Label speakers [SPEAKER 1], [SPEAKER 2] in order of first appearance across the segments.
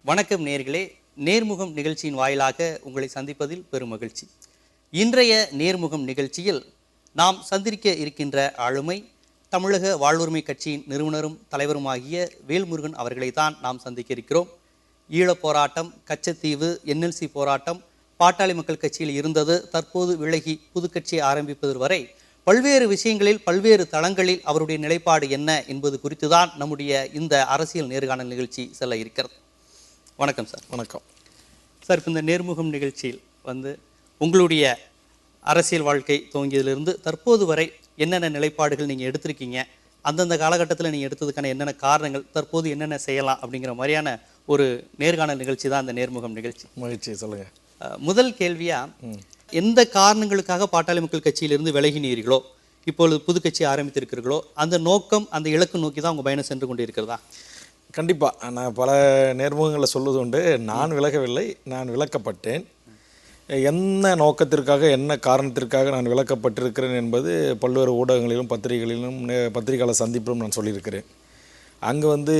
[SPEAKER 1] வணக்கம் நேயர்களே. நேர்முகம் நிகழ்ச்சியின் வாயிலாக உங்களை சந்திப்பதில் பெரும் மகிழ்ச்சி. இன்றைய நேர்முகம் நிகழ்ச்சியில் நாம் சந்திக்க இருக்கின்ற ஆளுமை தமிழக வாழ்வுரிமை கட்சியின் நிறுவனரும் தலைவருமாகிய வேல்முருகன் அவர்களை தான் நாம் சந்திக்க இருக்கிறோம். ஈழப் போராட்டம், கச்சத்தீவு, NLC போராட்டம், பாட்டாளி மக்கள் கட்சியில் இருந்தது, தற்போது விலகி புதுக்கட்சியை ஆரம்பிப்பது வரை பல்வேறு விஷயங்களில் பல்வேறு தளங்களில் அவருடைய நிலைப்பாடு என்ன என்பது குறித்து தான் நம்முடைய இந்த அரசியல் நேர்காணல் நிகழ்ச்சி செல்ல இருக்கிறது. வணக்கம் சார்.
[SPEAKER 2] வணக்கம்
[SPEAKER 1] சார். இப்போ இந்த நேர்முகம் நிகழ்ச்சியில் உங்களுடைய அரசியல் வாழ்க்கை துவங்கியதிலிருந்து தற்போது வரை என்னென்ன நிலைப்பாடுகள் நீங்கள் எடுத்திருக்கீங்க, அந்தந்த காலகட்டத்தில் நீங்கள் எடுத்ததுக்கான என்னென்ன காரணங்கள், தற்போது என்னென்ன செய்யலாம் அப்படிங்கிற மாதிரியான ஒரு நேர்காணல் நிகழ்ச்சி தான் அந்த நேர்முகம் நிகழ்ச்சி.
[SPEAKER 2] மகிழ்ச்சி. சொல்லுங்க.
[SPEAKER 1] முதல் கேள்வியா, எந்த காரணங்களுக்காக பாட்டாளி மக்கள் கட்சியிலிருந்து விலகினீர்களோ, இப்பொழுது புது கட்சி ஆரம்பித்திருக்கிறீர்களோ, அந்த நோக்கம், அந்த இலக்கு நோக்கி தான் உங்கள் பயணம் சென்று கொண்டு இருக்கிறதா?
[SPEAKER 2] கண்டிப்பாக. நான் பல நேர்முகங்களில் சொல்வது உண்டு, நான் விலகவில்லை, நான் விலக்கப்பட்டேன். என்ன நோக்கத்திற்காக, என்ன காரணத்திற்காக நான் விலக்கப்பட்டிருக்கிறேன் என்பது பல்வேறு ஊடகங்களிலும் பத்திரிகையாளர் சந்திப்பிலும் நான் சொல்லியிருக்கிறேன். அங்கே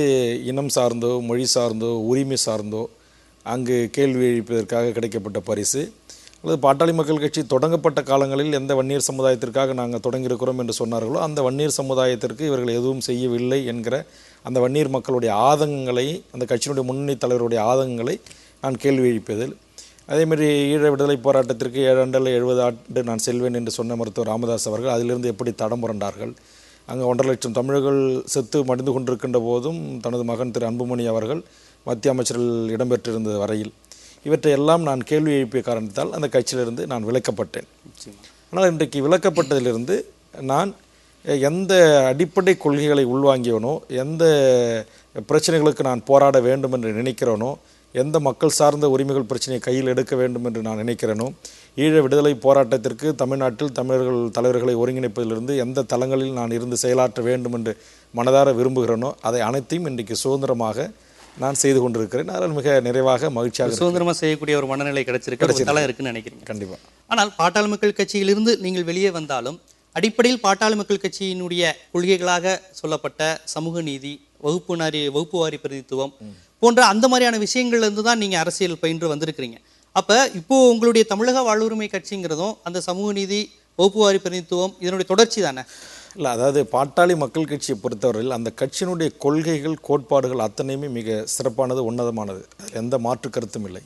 [SPEAKER 2] இனம் சார்ந்தோ, மொழி சார்ந்தோ, உரிமை சார்ந்தோ அங்கு கேள்வி எழுப்பதற்காக கிடைக்கப்பட்ட பரிசு, அல்லது பாட்டாளி மக்கள் கட்சி தொடங்கப்பட்ட காலங்களில் எந்த வன்னியர் சமுதாயத்திற்காக நாங்கள் தொடங்கியிருக்கிறோம் என்று சொன்னார்களோ அந்த வன்னியர் சமுதாயத்திற்கு இவர்கள் எதுவும் செய்யவில்லை என்கிற அந்த வன்னியர் மக்களுடைய ஆதங்கங்களை, அந்த கட்சியினுடைய முன்னணி தலைவருடைய ஆதங்கங்களை நான் கேள்வி எழுப்பியதில், அதேமாதிரி ஈழ விடுதலை போராட்டத்திற்கு 7 ஆண்டு 70 ஆண்டு நான் செல்வேன் என்று சொன்ன மருத்துவர் ராமதாஸ் அவர்கள் அதிலிருந்து எப்படி தடம் புரண்டார்கள். அங்கே 1.5 லட்சம் தமிழர்கள் செத்து மடிந்து கொண்டிருக்கின்ற போதும் தனது மகன் திரு அன்புமணி அவர்கள் மத்திய அமைச்சர்கள் இடம்பெற்றிருந்த வரையில் இவற்றை எல்லாம் நான் கேள்வி எழுப்பிய காரணத்தால் அந்த கட்சியிலிருந்து நான் விலக்கப்பட்டேன். ஆனால் இன்றைக்கு விலக்கப்பட்டதிலிருந்து நான் எந்த அடிப்படை கொள்கைகளை உள்வாங்கியவனோ, எந்த பிரச்சனைகளுக்கு நான் போராட வேண்டும் என்று நினைக்கிறேனோ, எந்த மக்கள் சார்ந்த உரிமைகள் பிரச்சனையை கையில் எடுக்க வேண்டும் என்று நான் நினைக்கிறேனோ, ஈழ விடுதலை போராட்டத்திற்கு தமிழ்நாட்டில் தமிழர்கள் தலைவர்களை ஒருங்கிணைப்பதிலிருந்து எந்த தளங்களில் நான் இருந்து செயலாற்ற வேண்டும் என்று மனதார விரும்புகிறேனோ அதை அனைத்தையும் இன்றைக்கு சுதந்திரமாக நான் செய்து கொண்டிருக்கிறேன். அதனால் மிக நிறைவாக மகிழ்ச்சியாக
[SPEAKER 1] சுதந்திரமாக செய்யக்கூடிய ஒரு மனநிலை கிடைச்சிருக்கு, தளம் இருக்குன்னு நினைக்கிறீங்க?
[SPEAKER 2] கண்டிப்பாக.
[SPEAKER 1] ஆனால் பாட்டாளி மக்கள் கட்சியிலிருந்து நீங்கள் வெளியே வந்தாலும் அடிப்படையில் பாட்டாளி மக்கள் கட்சியினுடைய கொள்கைகளாக சொல்லப்பட்ட சமூக நீதி, வகுப்பு வாரி பிரதிநிதித்துவம் போன்ற அந்த மாதிரியான விஷயங்கள்ல இருந்து தான் நீங்க அரசியல் பயின்று வந்திருக்கிறீங்க. அப்ப இப்போ உங்களுடைய தமிழக வாழ்வுரிமை கட்சிங்கிறதும் அந்த சமூக நீதி, வகுப்பு வாரி பிரதிநிதித்துவம் இதனுடைய தொடர்ச்சி தானே?
[SPEAKER 2] இல்லை, அதாவது பாட்டாளி மக்கள் கட்சியை பொறுத்தவரையில் அந்த கட்சியினுடைய கொள்கைகள், கோட்பாடுகள் அத்தனையுமே மிக சிறப்பானது, உன்னதமானது, எந்த மாற்று கருத்தும் இல்லை.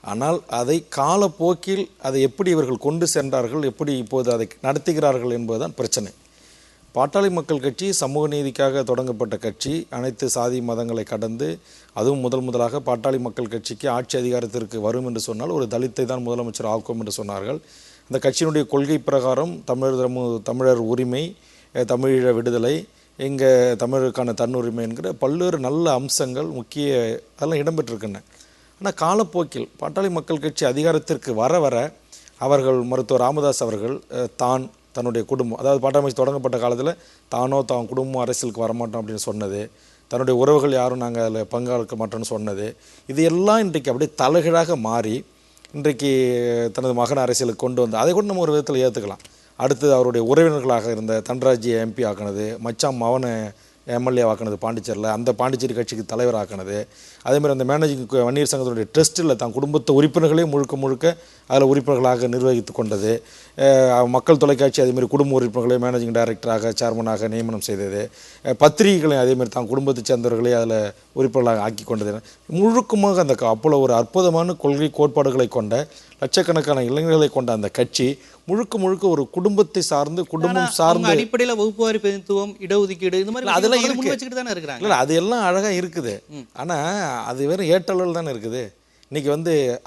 [SPEAKER 2] ஆனால் அதை காலப்போக்கில் அதை எப்படி இவர்கள் கொண்டு சென்றார்கள், எப்படி இப்போது அதை நடத்துகிறார்கள் என்பதுதான் பிரச்சனை. பாட்டாளி மக்கள் கட்சி சமூக நீதிக்காக தொடங்கப்பட்ட கட்சி, அனைத்து சாதி மதங்களை கடந்து, அதுவும் முதலாக பாட்டாளி மக்கள் கட்சிக்கு ஆட்சி அதிகாரத்திற்கு வரும் என்று சொன்னால் ஒரு தலித்தை தான் முதலமைச்சர் ஆக்கும் என்று சொன்னார்கள். அந்த கட்சியினுடைய கொள்கை பிரகாரம் தமிழர் உரிமை, தமிழீழ விடுதலை, இங்கே தமிழருக்கான தன்னுரிமை என்கிற பல்வேறு நல்ல அம்சங்கள் முக்கிய அதெல்லாம் இடம்பெற்றிருக்கின்றன. ஆனால் காலப்போக்கில் பாட்டாளி மக்கள் கட்சி அதிகாரத்திற்கு வர அவர்கள் மருத்துவர் ராமதாஸ் அவர்கள் தன்னுடைய குடும்பம், அதாவது பாட்டாளி கட்சி தொடங்கப்பட்ட காலத்தில் தான் குடும்பம் அரசியலுக்கு வரமாட்டோம் அப்படின்னு சொன்னது, தன்னுடைய உறவுகள் யாரும் நாங்கள் அதில் பங்காளிக்க மாட்டோம்னு சொன்னது, இது எல்லாம் இன்றைக்கு அப்படியே தலைகீழாக மாறி இன்றைக்கு தனது மகன் அரசியலுக்கு கொண்டு வந்து அதை கூட நம்ம ஒரு விதத்தில் ஏற்றுக்கலாம். அடுத்து அவருடைய உறவினர்களாக இருந்த தன்ராஜியை MP ஆக்கினது, மச்சான் மவனை MLA ஆக்கினது பாண்டிச்சேரியில், அந்த பாண்டிச்சேரி கட்சிக்கு தலைவர் ஆக்கினது, அதேமாதிரி அந்த மேனேஜிங் வன்னியர் சங்கத்தினுடைய ட்ரஸ்ட்டில் தான் குடும்பத்தை உறுப்பினர்களே முழுக்க அதில் உறுப்பினர்களாக நிர்வகித்து கொண்டது, மக்கள் தொலைக்காட்சி அதேமாதிரி குடும்ப உறுப்பினர்களே மேனேஜிங் டைரக்டராக, சேர்மனாக நியமனம் செய்தது, பத்திரிகைகளையும் அதேமாதிரி தான் குடும்பத்தை சேர்ந்தவர்களே அதில் உறுப்பினர்களாக ஆக்கி கொண்டது. முழுக்கமாக அந்த அப்போல ஒரு அற்புதமான கொள்கை கோட்பாடுகளை கொண்ட லட்சக்கணக்கான இளைஞர்களை கொண்ட அந்த கட்சி முழுக்க ஒரு குடும்பத்தை சார்ந்து, குடும்பம் சார்ந்து
[SPEAKER 1] அடிப்படையில் வகுப்பு வாரி பிரதிநிதித்துவம், இடஒதுக்கீடு இந்த மாதிரி அதெல்லாம் முன்வச்சுக்கிட்டு தானே இருக்கிறாங்க.
[SPEAKER 2] இல்லை, அது எல்லாம் அழகாக இருக்குது. ஆனால் அது வெறும் ஏற்றளவில் தானே இருக்குது. இன்னைக்கு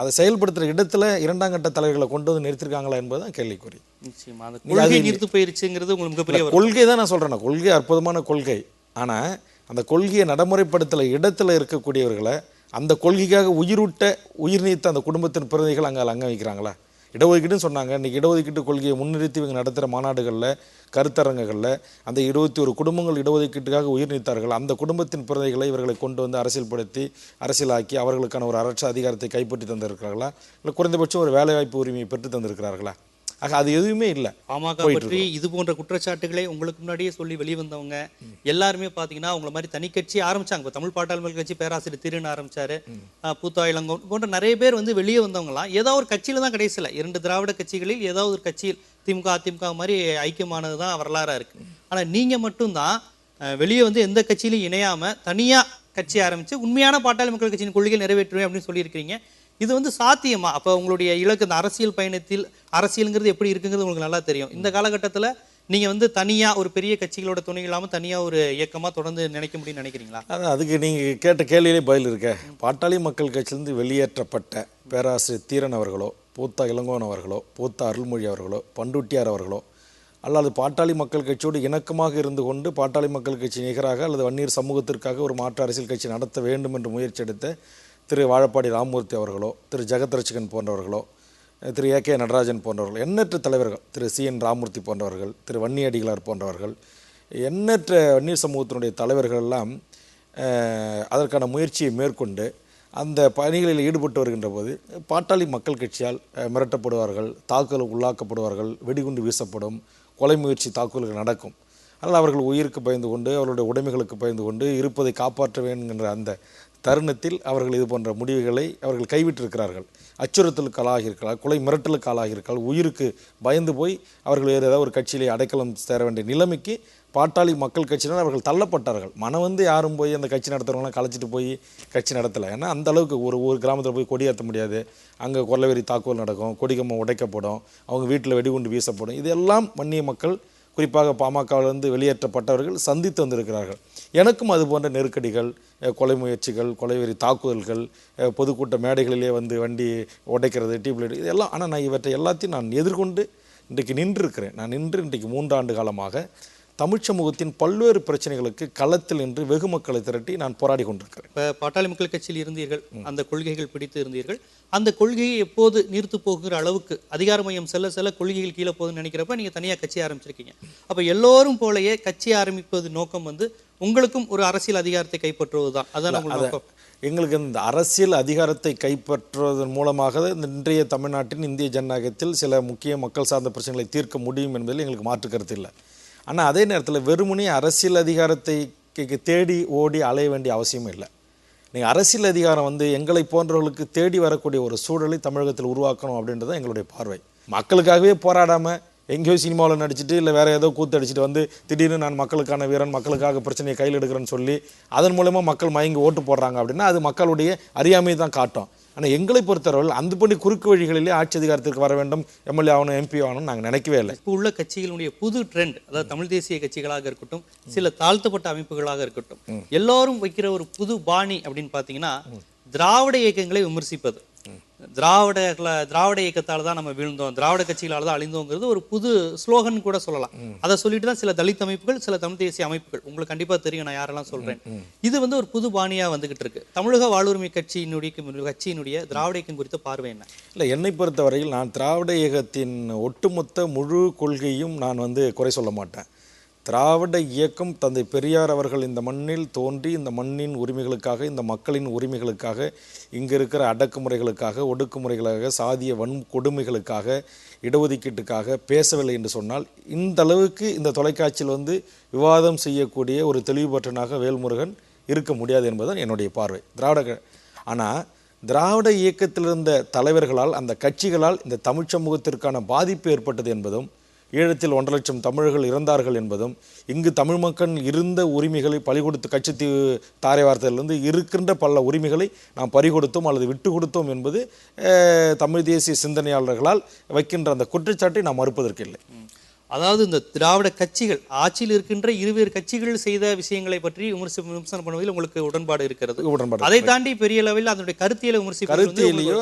[SPEAKER 2] அதை செயல்படுத்துகிற இடத்துல 2ஆம் கட்ட தலைவர்களை கொண்டு வந்து நிறுத்திருக்காங்களா என்பதுதான் கேள்விக்குறி.
[SPEAKER 1] நிறுத்து போயிருச்சுங்கிறது உங்களுக்கு பெரிய
[SPEAKER 2] கொள்கை தான் நான் சொல்கிறேன். கொள்கை அற்புதமான கொள்கை. ஆனால் அந்த கொள்கையை நடைமுறைப்படுத்தல இடத்துல இருக்கக்கூடியவர்களை, அந்த கொள்கைக்காக உயிர் நீத்த அந்த குடும்பத்தின் பிரதிநிதிகள் அங்கே வைக்கிறாங்களா? இடஒதுக்கீடுன்னு சொன்னாங்க. இன்றைக்கி இடஒதுக்கீட்டு கொள்கையை முன்னிறுத்தி இவங்க நடத்துகிற மாநாடுகளில், கருத்தரங்குகளில் அந்த 21 குடும்பங்கள் இடஒதுக்கீட்டுக்காக உயிர் நீத்தார்கள். அந்த குடும்பத்தின் பிரதிகளை இவர்களை கொண்டு வந்து அரசியல்படுத்தி, அரசியலாக்கி அவர்களுக்கான ஒரு அரசு அதிகாரத்தை கைப்பற்றி தந்திருக்கிறார்களா? இல்லை குறைந்தபட்சம் ஒரு வேலைவாய்ப்பு உரிமையை பெற்று தந்திருக்கிறார்களா? ஆக அது எதுவுமே இல்லை.
[SPEAKER 1] பாமக பற்றி இது போன்ற குற்றச்சாட்டுகளை உங்களுக்கு முன்னாடியே சொல்லி வெளிவந்தவங்க எல்லாருமே பாத்தீங்கன்னா உங்களை மாதிரி தனி கட்சி ஆரம்பிச்சாங்க. இப்போ தமிழ் பாட்டாளி மக்கள் கட்சி பேராசிரியர் திருன்னு ஆரம்பிச்சாரு, பூத்தா இளங்கோன் போன்ற நிறைய பேர் வந்து வெளியே வந்தவங்கலாம் ஏதோ ஒரு கட்சியில தான் கடைசியில் 2 திராவிட கட்சிகளில் ஏதாவது ஒரு கட்சியில் திமுக அதிமுக மாதிரி ஐக்கியமானது தான் வரலாறா இருக்கு. ஆனா நீங்க மட்டும்தான் வெளியே வந்து எந்த கட்சியிலும் இணையாம தனியா கட்சி ஆரம்பிச்சு உண்மையான பாட்டாளி மக்கள் கட்சியின் கொள்கையை நிறைவேற்றுவேன் அப்படின்னு சொல்லியிருக்கிறீங்க. இது வந்து சாத்தியமா? அப்போ உங்களுடைய இலக்கு இந்த அரசியல் பயணத்தில் அரசியலுங்கிறது எப்படி இருக்குங்கிறது உங்களுக்கு நல்லா தெரியும். இந்த காலகட்டத்தில் நீங்க வந்து தனியா ஒரு பெரிய கட்சிகளோட துணை இல்லாமல் தனியா ஒரு இயக்கமா தொடர்ந்து நினைக்க முடியும்னு நினைக்கிறீங்களா?
[SPEAKER 2] அதுக்கு நீங்க கேட்ட கேள்வியிலே பதில் இருக்க. பாட்டாளி மக்கள் கட்சியிலிருந்து வெளியேற்றப்பட்ட பேராசிரியர் தீரன் அவர்களோ, பூத்தா இளங்கோவன் அவர்களோ, பூத்தா அருள்மொழி அவர்களோ, பண்டுட்டியார் அவர்களோ, அல்லது பாட்டாளி மக்கள் கட்சியோடு இணக்கமாக இருந்து கொண்டு பாட்டாளி மக்கள் கட்சி நிகராக அல்லது வன்னியர் சமூகத்திற்காக ஒரு மாற்று அரசியல் கட்சி நடத்த வேண்டும் என்று முயற்சி எடுத்த திரு வாழப்பாடி ராமமூர்த்தி அவர்களோ, திரு ஜெகத்ரட்சகன் போன்றவர்களோ, திரு ஏ.கே. நடராஜன் போன்றவர்கள், எண்ணற்ற தலைவர்கள், திரு சி.என். ராமமூர்த்தி போன்றவர்கள், திரு வன்னியடிகளார் போன்றவர்கள், எண்ணற்ற வன்னியர் சமூகத்தினுடைய தலைவர்கள் எல்லாம் அதற்கான முயற்சியை மேற்கொண்டு அந்த பணிகளில் ஈடுபட்டு வருகின்ற போது பாட்டாளி மக்கள் கட்சியால் மிரட்டப்படுவார்கள், தாக்குதலுக்கு உள்ளாக்கப்படுவார்கள், வெடிகுண்டு வீசப்படும், கொலை முயற்சி தாக்குதல்கள் நடக்கும். அதனால் அவர்கள் உயிருக்கு பயந்து கொண்டு அவர்களுடைய உடைமைகளுக்கு பயந்து கொண்டு இருப்பதை காப்பாற்ற வேண்டுகின்ற அந்த தருணத்தில் அவர்கள் இது போன்ற முடிவுகளை அவர்கள் கைவிட்டிருக்கிறார்கள். அச்சுறுத்தலுக்கு ஆளாகியிருக்கிறார்கள், கொலை மிரட்டலுக்கு ஆளாகியிருக்கிறார்கள், உயிருக்கு பயந்து போய் அவர்கள் வேறு ஏதாவது ஒரு கட்சியிலே அடைக்கலம் சேர வேண்டிய நிலைமைக்கு பாட்டாளி மக்கள் கட்சியினர் அவர்கள் தள்ளப்பட்டார்கள். மனம் வந்து யாரும் போய் அந்த கட்சி நடத்துகிறவங்களாம் கலைச்சிட்டு போய் கட்சி நடத்தலை. ஏன்னா அந்த அளவுக்கு ஒரு கிராமத்தில் போய் கொடியேற்ற முடியாது, அங்கே கொள்ளவெறி தாக்குதல் நடக்கும், கொடிகம்பம் உடைக்கப்படும், அவங்க வீட்டில் வெடிகுண்டு வீசப்படும். இதெல்லாம் வன்னிய மக்கள் குறிப்பாக பாமகவிலிருந்து வெளியேற்றப்பட்டவர்கள் சந்தித்து வந்திருக்கிறார்கள். எனக்கும் அது போன்ற நெருக்கடிகள், கொலை முயற்சிகள், கொலைவெறி தாக்குதல்கள், பொதுக்கூட்ட மேடைகளிலே வந்து வண்டி உடைக்கிறது, டியூப்லைட், இதெல்லாம். ஆனால் நான் இவற்றை எல்லாத்தையும் நான் எதிர்கொண்டு இன்றைக்கு நின்றிருக்கிறேன். நான் நின்று இன்றைக்கு 3 ஆண்டு காலமாக தமிழ் சமூகத்தின் பல்வேறு பிரச்சனைகளுக்கு களத்தில் நின்று வெகு மக்களை திரட்டி நான் போராடி கொண்டிருக்கிறேன்.
[SPEAKER 1] இப்போ பாட்டாளி மக்கள் கட்சியில் இருந்தீர்கள், அந்த கொள்கைகள் பிடித்து இருந்தீர்கள். அந்த கொள்கையை எப்போது நீர்த்து போகிற அளவுக்கு அதிகார மையம் செல்ல செல்ல கொள்கைகள் கீழே போகுதுன்னு நினைக்கிறப்ப நீங்கள் தனியாக கட்சி ஆரம்பிச்சிருக்கீங்க. அப்போ எல்லோரும் போலயே கட்சி ஆரம்பிப்பது நோக்கம் வந்து உங்களுக்கும் ஒரு அரசியல் அதிகாரத்தை கைப்பற்றுவது தான். அதான்
[SPEAKER 2] எங்களுக்கு இந்த அரசியல் அதிகாரத்தை கைப்பற்றுவதன் மூலமாக இன்றைய தமிழ்நாட்டின் இந்திய ஜனநாயகத்தில் சில முக்கிய மக்கள் சார்ந்த பிரச்சனைகளை தீர்க்க முடியும் என்பதில் எங்களுக்கு மாற்று கருத்து இல்லை. ஆனால் அதே நேரத்தில் வெறுமனே அரசியல் அதிகாரத்தை தேடி ஓடி அலைய வேண்டிய அவசியமும் இல்லை. நீங்கள் அரசியல் அதிகாரம் வந்து எங்களை போன்றவர்களுக்கு தேடி வரக்கூடிய ஒரு சூழலை தமிழகத்தில் உருவாக்கணும் அப்படின்றது தான் எங்களுடைய பார்வை. மக்களுக்காகவே போராடாமல் எங்கேயோ சினிமாவில் நடிச்சுட்டு இல்லை வேறு ஏதோ கூத்து அடிச்சுட்டு வந்து திடீர்னு நான் மக்களுக்கான வீரன், மக்களுக்காக பிரச்சனையை கையில் எடுக்கிறேன்னு சொல்லி அதன் மூலமாக மக்கள் மயங்கி ஓட்டு போடுறாங்க அப்படின்னா அது மக்களுடைய அறியாமையை தான் காட்டும். ஆனால் எங்களை பொறுத்தவர்கள் அந்த படி குறுக்கு வழிகளிலே ஆட்சி அதிகாரத்திற்கு வர வேண்டும், எம்எல்ஏ ஆகணும், எம்பி ஆகணும் நாங்கள் நினைக்கவே இல்லை.
[SPEAKER 1] இப்போ உள்ள கட்சிகளுடைய புது ட்ரெண்ட், அதாவது தமிழ் தேசிய கட்சிகளாக இருக்கட்டும், சில தாழ்த்தப்பட்ட அமைப்புகளாக இருக்கட்டும், எல்லோரும் வைக்கிற ஒரு புது பாணி அப்படின்னு பார்த்தீங்கன்னா திராவிட இயக்கங்களை விமர்சிப்பது. திராவிட இயக்கத்தால் தான் நம்ம வீழ்ந்தோம், திராவிட கட்சிகளால் தான் அழிந்தோங்கிறது ஒரு புது ஸ்லோகன் கூட சொல்லலாம். அதை சொல்லிட்டு தான் சில தலித் அமைப்புகள், சில தமிழ் தேசிய அமைப்புகள், உங்களுக்கு கண்டிப்பா தெரியும் நான் யாரெல்லாம் சொல்றேன், இது வந்து ஒரு புது பாணியா வந்துகிட்டு இருக்கு. தமிழக வாழ்வுரிமை கட்சியினுடைய திராவிட இயக்கம் குறித்த பார்வை என்ன?
[SPEAKER 2] இல்லை, என்னை பொறுத்தவரையில் நான் திராவிட இயக்கத்தின் ஒட்டுமொத்த முழு கொள்கையும் நான் வந்து குறை சொல்ல மாட்டேன். திராவிட இயக்கம் தந்தை பெரியார் அவர்கள் இந்த மண்ணில் தோன்றி இந்த மண்ணின் உரிமைகளுக்காக, இந்த மக்களின் உரிமைகளுக்காக, இங்கே இருக்கிற அடக்குமுறைகளுக்காக, ஒடுக்குமுறைகளுக்காக, சாதிய கொடுமைகளுக்காக, இடஒதுக்கீட்டுக்காக பேசவில்லை என்று சொன்னால் இந்த அளவுக்கு இந்த தொலைக்காட்சியில் வந்து விவாதம் செய்யக்கூடிய ஒரு தெளிவுபற்றனாக வேல்முருகன் இருக்க முடியாது என்பதுதான் என்னுடைய பார்வை. ஆனால் திராவிட இயக்கத்தில் இருந்த தலைவர்களால், அந்த கட்சிகளால் இந்த தமிழ் சமூகத்திற்கான பாதிப்பு ஏற்பட்டது என்பதும், ஈழத்தில் 1.5 லட்சம் தமிழர்கள் இறந்தார்கள் என்பதும், இங்கு தமிழ் மக்கள் இருந்த உரிமைகளை பறிகொடுத்து கட்சித்தீவு தாரை வார்த்தையிலிருந்து இருக்கின்ற பல உரிமைகளை நாம் பறிகொடுத்தோம் அல்லது விட்டு கொடுத்தோம் என்பது தமிழ் தேசிய சிந்தனையாளர்களால் வைக்கின்ற அந்த குற்றச்சாட்டை நாம் மறுப்பதற்கு இல்லை.
[SPEAKER 1] அதாவது இந்த திராவிட கட்சிகள், ஆட்சியில் இருக்கின்ற இருவேறு கட்சிகள் செய்த விஷயங்களை பற்றி விமர்சனம் பண்ணுவதில் உங்களுக்கு உடன்பாடு இருக்கிறது. அதை தாண்டி பெரிய அளவில் அதனுடைய கருத்தியலை
[SPEAKER 2] கருத்தியலையோ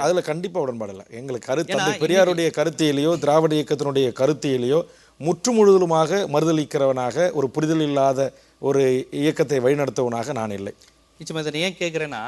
[SPEAKER 2] அதுல கண்டிப்பா உடன்பாடு இல்லை. எங்களுக்கு கருத்து பெரியாருடைய கருத்தியலையோ திராவிட இயக்கத்தினுடைய கருத்தியலையோ முற்று முழுவதுமாக மறுதளிக்கிறவனாக, ஒரு புரிதல் இல்லாத ஒரு இயக்கத்தை வழிநடத்துவனாக நான் இல்லை.
[SPEAKER 1] நிச்சயமா இதை ஏன் கேட்கிறேன்னா,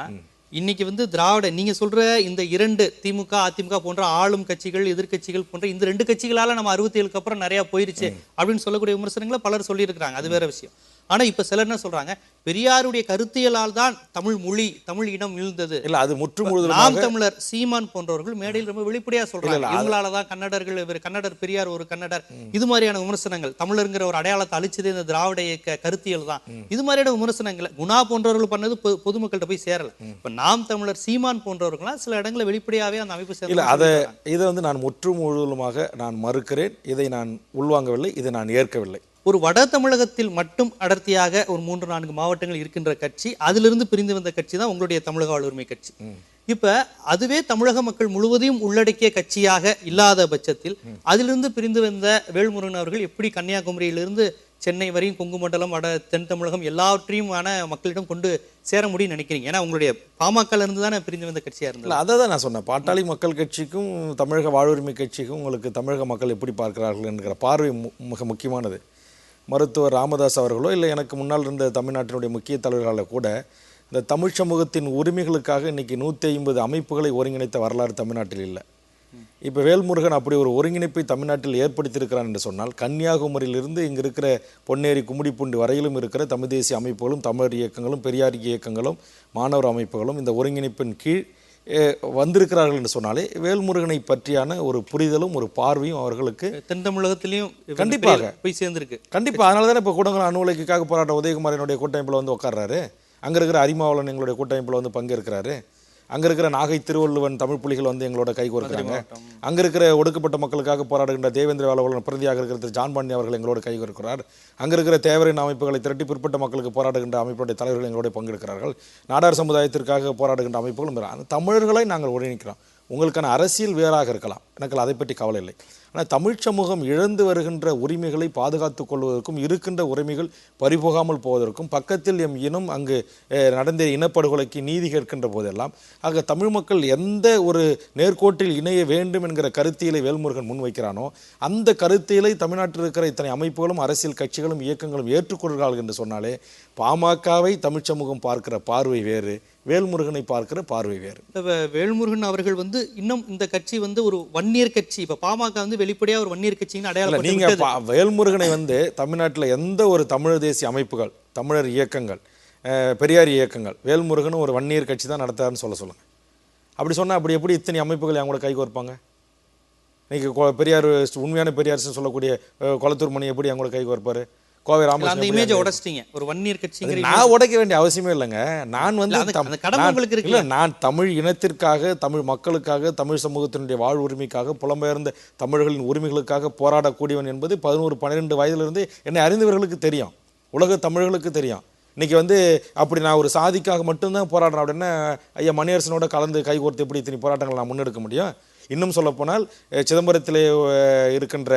[SPEAKER 1] இன்னைக்கு வந்து திராவிட நீங்க சொல்ற இந்த 2 திமுக அதிமுக போன்ற ஆளும் கட்சிகள், எதிர்கட்சிகள் போன்ற இந்த 2 கட்சிகளால நம்ம 67க்கு அப்புறம் நிறைய போயிருச்சு அப்படின்னு சொல்லக்கூடிய விமர்சனங்களை பலர் சொல்லியிருக்கிறாங்க, அது வேற விஷயம். ஆனா இப்ப சிலர் என்ன சொல்றாங்க, பெரியாருடைய கருத்தியலால் தான் தமிழ் மொழி தமிழ் இனம் வீழ்ந்தது.
[SPEAKER 2] இல்ல அது முற்று முழுதுமாக
[SPEAKER 1] நாம் தமிழர் சீமான் போன்றவர்கள் மேடையில் ரொம்ப வெளிப்படையா சொல்றாங்க, இவங்களாலதான் கன்னடர்கள், இவர் கன்னடர், பெரியார் ஒரு கன்னடர், இது மாதிரியான விமர்சனங்கள், தமிழருங்கிற ஒரு அடையாளத்தை அழிச்சது இந்த திராவிட இயக்க கருத்தியல் தான், இது மாதிரியான விமர்சனங்களை குணா போன்றவர்கள் பண்ணது பொதுமக்கள்கிட்ட போய் சேரல. இப்ப நாம் தமிழர் சீமான் போன்றவர்களாம் சில இடங்களில் வெளிப்படையாவே அந்த அமைப்பு
[SPEAKER 2] இல்ல இதை வந்து நான் முற்று முழுவதுமாக நான் மறுக்கிறேன். இதை நான் உள்வாங்கவில்லை, இதை நான் ஏற்கவில்லை.
[SPEAKER 1] ஒரு வட தமிழகத்தில் மட்டும் அடர்த்தியாக ஒரு 3-4 மாவட்டங்கள் இருக்கின்ற கட்சி, அதிலிருந்து பிரிந்து வந்த கட்சி தான் உங்களுடைய தமிழக வாழ்வுரிமை கட்சி. இப்ப அதுவே தமிழக மக்கள் முழுவதையும் உள்ளடக்கிய கட்சியாக இல்லாத பட்சத்தில் அதிலிருந்து பிரிந்து வந்த வேல்முருகன் அவர்கள் எப்படி கன்னியாகுமரியிலிருந்து சென்னை வரையும் கொங்கு மண்டலம், வட தென் தமிழகம் எல்லாவற்றையுமான மக்களிடம் கொண்டு சேர முடியும்னு நினைக்கிறீங்க? ஏன்னா உங்களுடைய பாமக இருந்து தானே பிரிந்து வந்த கட்சியா இருந்தது.
[SPEAKER 2] அதை தான் நான் சொன்னேன். பாட்டாளி மக்கள் கட்சிக்கும் தமிழக வாழ்வுரிமை கட்சிக்கும் உங்களுக்கு தமிழக மக்கள் எப்படி பார்க்கிறார்கள் என்கிற பார்வை மிக முக்கியமானது. மருத்துவர் ராமதாஸ் அவர்களோ இல்லை எனக்கு முன்னால் இருந்த தமிழ்நாட்டினுடைய முக்கிய தலைவர்களால் கூட இந்த தமிழ் சமூகத்தின் உரிமைகளுக்காக இன்றைக்கி 150 அமைப்புகளை ஒருங்கிணைத்த வரலாறு தமிழ்நாட்டில் இல்லை. இப்போ வேல்முருகன் அப்படி ஒரு ஒருங்கிணைப்பை தமிழ்நாட்டில் ஏற்படுத்தியிருக்கிறான் என்று சொன்னால், கன்னியாகுமரியிலிருந்து இங்கே இருக்கிற பொன்னேரி கும்மிடிப்பூண்டி வரையிலும் இருக்கிற தமிழ் தேசிய அமைப்புகளும், தமிழர் இயக்கங்களும், பெரியார் இயக்கங்களும், மாணவர் அமைப்புகளும் இந்த ஒருங்கிணைப்பின் கீழ் வந்திருக்கிறார்கள் என்று சொன்னாலே வேல்முருகனை பற்றியான ஒரு புரிதலும் ஒரு பார்வையும் அவர்களுக்கு
[SPEAKER 1] தென் தமிழகத்திலையும்
[SPEAKER 2] கண்டிப்பாக
[SPEAKER 1] போய் சேர்ந்திருக்கு.
[SPEAKER 2] கண்டிப்பாக. அதனால தானே இப்போ கூடங்குளம் அணு உலைக்காக போராட்ட உதயகுமாரனுடைய கூட்டமைப்பில் வந்து உட்கார்றாரு. அங்கே இருக்கிற அரிமாவளன் எங்களுடைய கூட்டமைப்பில் வந்து பங்கேற்கிறாரு. அங்கே இருக்கிற நாகை திருவள்ளுவன் தமிழ் புலிகள் வந்து எங்களோட கை கோர்க்கிறாங்க. அங்கே இருக்கிற ஒடுக்கப்பட்ட மக்களுக்காக போராடுகின்ற தேவேந்திர வேளாளர் பிரதியாக இருக்கிற திரு ஜான் பாண்டி அவர்கள் எங்களோட கை கோர்க்கிறார். அங்கே இருக்கிற தேவரின் அமைப்புகளை திரட்டி பிற்பட்ட மக்களுக்கு போராடுகின்ற அமைப்புடைய தலைவர்கள் எங்களோட பங்கெடுக்கிறார்கள். நாடார் சமுதாயத்திற்காக போராடுகின்ற அமைப்புகளும் தமிழர்களை நாங்கள் ஒருங்கிணைக்கிறோம். உங்களுக்கான அரசியல் வேறாக இருக்கலாம், எனக்கு அதை பற்றி கவலை இல்லை. ஆனால் தமிழ் சமூகம் இழந்து வருகின்ற உரிமைகளை பாதுகாத்து கொள்வதற்கும் இருக்கின்ற உரிமைகள் பறிபோகாமல் போவதற்கும் பக்கத்தில் எம் இனம் அங்கு நடந்த இனப்படுகொலைக்கு நீதி கேட்கின்ற போதெல்லாம் ஆக தமிழ் மக்கள் எந்த ஒரு நேர்கோட்டில் இணைய வேண்டும் என்கிற கருத்தியலை வேல்முருகன் முன்வைக்கிறானோ அந்த கருத்தியலை தமிழ்நாட்டில் இருக்கிற இத்தனை அமைப்புகளும் அரசியல் கட்சிகளும் இயக்கங்களும் ஏற்றுக்கொள்கிறார்கள் என்று சொன்னாலே பாமகவை தமிழ் சமூகம் பார்க்கிற பார்வை வேறு, வேல்முருகனை பார்க்கிற பார்வை வேறு.
[SPEAKER 1] வேல்முருகன் அவர்கள் வந்து இன்னும் இந்த கட்சி வந்து ஒரு வன்னியர் கட்சி, இப்ப பாமக வந்து வெளிப்படையா ஒரு வன்னியர் கட்சின்னு அடையாளம்.
[SPEAKER 2] நீங்க வேல்முருகனை வந்து தமிழ்நாட்டில் எந்த ஒரு தமிழர் தேசிய அமைப்புகள், தமிழர் இயக்கங்கள், பெரியார் இயக்கங்கள் வேல்முருகனும் ஒரு வன்னியர் கட்சி தான் நடத்தாருன்னு சொல்லுங்க. அப்படி சொன்னா அப்படி எப்படி இத்தனை அமைப்புகள் அவங்க கூட கை கோர்ப்பாங்க? இன்னைக்கு பெரியார் உண்மையான பெரியார் சொல்லக்கூடிய கொளத்தூர் மணி எப்படி அவங்க கை கோர்ப்பாரு? கோவை ராமகிருஷ்ணன்
[SPEAKER 1] அந்த இமேஜை உடைச்சிட்டீங்க. ஒரு வன்னியர் கட்சிங்கிற
[SPEAKER 2] நான் உடைக்க வேண்டிய அவசியமே இல்லைங்க. நான் வந்து நான் தமிழ் இனத்திற்காக, தமிழ் மக்களுக்காக, தமிழ் சமூகத்தினுடைய வாழ் உரிமைக்காக, புலம்பெயர்ந்த தமிழர்களின் உரிமைகளுக்காக போராடக்கூடியவன் என்பது 11-12 வயதிலிருந்து என்னை அறிந்தவர்களுக்கு தெரியும், உலக தமிழர்களுக்கு தெரியும். இன்னைக்கு வந்து அப்படி நான் ஒரு சாதிக்காக மட்டும்தான் போராடுறேன் அப்படின்னா ஐயா மணியரசனோட கலந்து கைகோர்த்து எப்படி இத்தனை போராட்டங்கள் நான் முன்னெடுக்க முடியும்? இன்னும் சொல்லப்போனால் சிதம்பரத்திலே இருக்கின்ற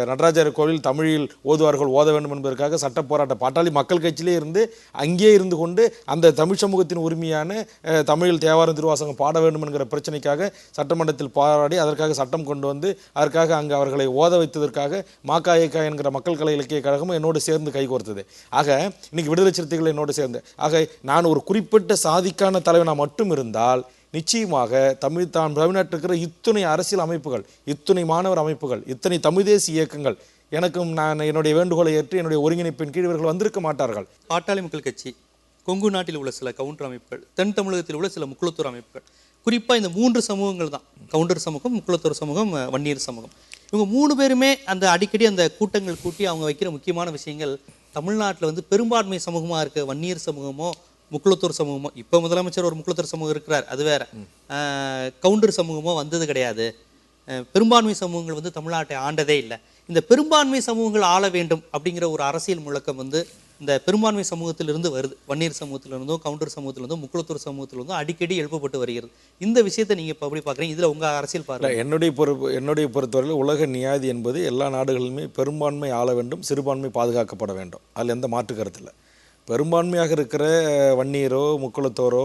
[SPEAKER 2] நடராஜர் கோவில் தமிழில் ஓதுவார்கள் ஓத வேண்டும் என்பதற்காக சட்ட போராட்ட பாட்டாளி மக்கள் கட்சியிலே இருந்து அங்கே இருந்து கொண்டு அந்த தமிழ் சமூகத்தின் உரிமையான தமிழில் தேவாரம் திருவாசகம் பாட வேண்டும் என்கிற பிரச்சனைக்காக சட்டமன்றத்தில் போராடி அதற்காக சட்டம் கொண்டு வந்து அதற்காக அங்கு அவர்களை ஓத வைத்ததற்காக மாகாயக்கா என்கிற மக்கள் கலை இலக்கிய கழகமும் என்னோடு சேர்ந்து கைகோர்த்தது. ஆக இன்னைக்கு விடுதலை சிறுத்தைகள் என்னோடு சேர்ந்து, ஆக நான் ஒரு குறிப்பிட்ட சாதிக்கான தலைவனாக மட்டும் இருந்தால் நிச்சயமாக தமிழ்நாட்டில் இருக்கிற இத்தனை அரசியல் அமைப்புகள், இத்தனை மாணவர் அமைப்புகள், இத்தனை தமிழ் தேசிய இயக்கங்கள் எனக்கும் நான் என்னுடைய வேண்டுகோளை ஏற்று என்னுடைய ஒருங்கிணைப்பின் கீழ் இவர்கள் வந்திருக்க மாட்டார்கள்.
[SPEAKER 1] பாட்டாளி மக்கள் கட்சி, கொங்கு நாட்டில் உள்ள சில கவுண்டர் அமைப்புகள், தென் தமிழகத்தில் உள்ள சில முக்குளத்தூர் அமைப்புகள், குறிப்பாக இந்த 3 சமூகங்கள் தான், கவுண்டர் சமூகம், முக்குளத்தூர் சமூகம், வன்னியர் சமூகம், இவங்க 3 பேருமே அந்த அடிக்கடி அந்த கூட்டங்கள் கூட்டி அவங்க வைக்கிற முக்கியமான விஷயங்கள், தமிழ்நாட்டில் வந்து பெரும்பான்மை சமூகமாக இருக்க வன்னியர் சமூகமோ முக்குளத்தூர் சமூகமோ, இப்போ முதலமைச்சர் ஒரு முக்குளத்தூர் சமூகம் இருக்கிறார், அது வேற, கவுண்டர் சமூகமோ வந்தது கிடையாது, பெரும்பான்மை சமூகங்கள் வந்து தமிழ்நாட்டை ஆண்டதே இல்லை, இந்த பெரும்பான்மை சமூகங்கள் ஆள வேண்டும் அப்படிங்கிற ஒரு அரசியல் முழக்கம் வந்து இந்த பெரும்பான்மை சமூகத்திலிருந்து வருது. வன்னியர் சமூகத்திலிருந்தோ, கவுண்டர் சமூகத்திலிருந்தோ, முக்குளத்தூர் சமூகத்திலிருந்தோ அடிக்கடி எழுப்பப்பட்டு வருகிறது. இந்த விஷயத்தை நீங்க இப்போ எப்படி பார்க்குறீங்க? இதில் உங்க அரசியல் பார்வை?
[SPEAKER 2] என்னுடைய பொறுத்தவரையில் உலக நியாதி என்பது எல்லா நாடுகளிலுமே பெரும்பான்மை ஆள வேண்டும், சிறுபான்மை பாதுகாக்கப்பட வேண்டும், அதில் எந்த மாற்று கருத்து இல்லை. பெரும்பான்மையாக இருக்கிற வன்னியரோ முக்குளத்தோரோ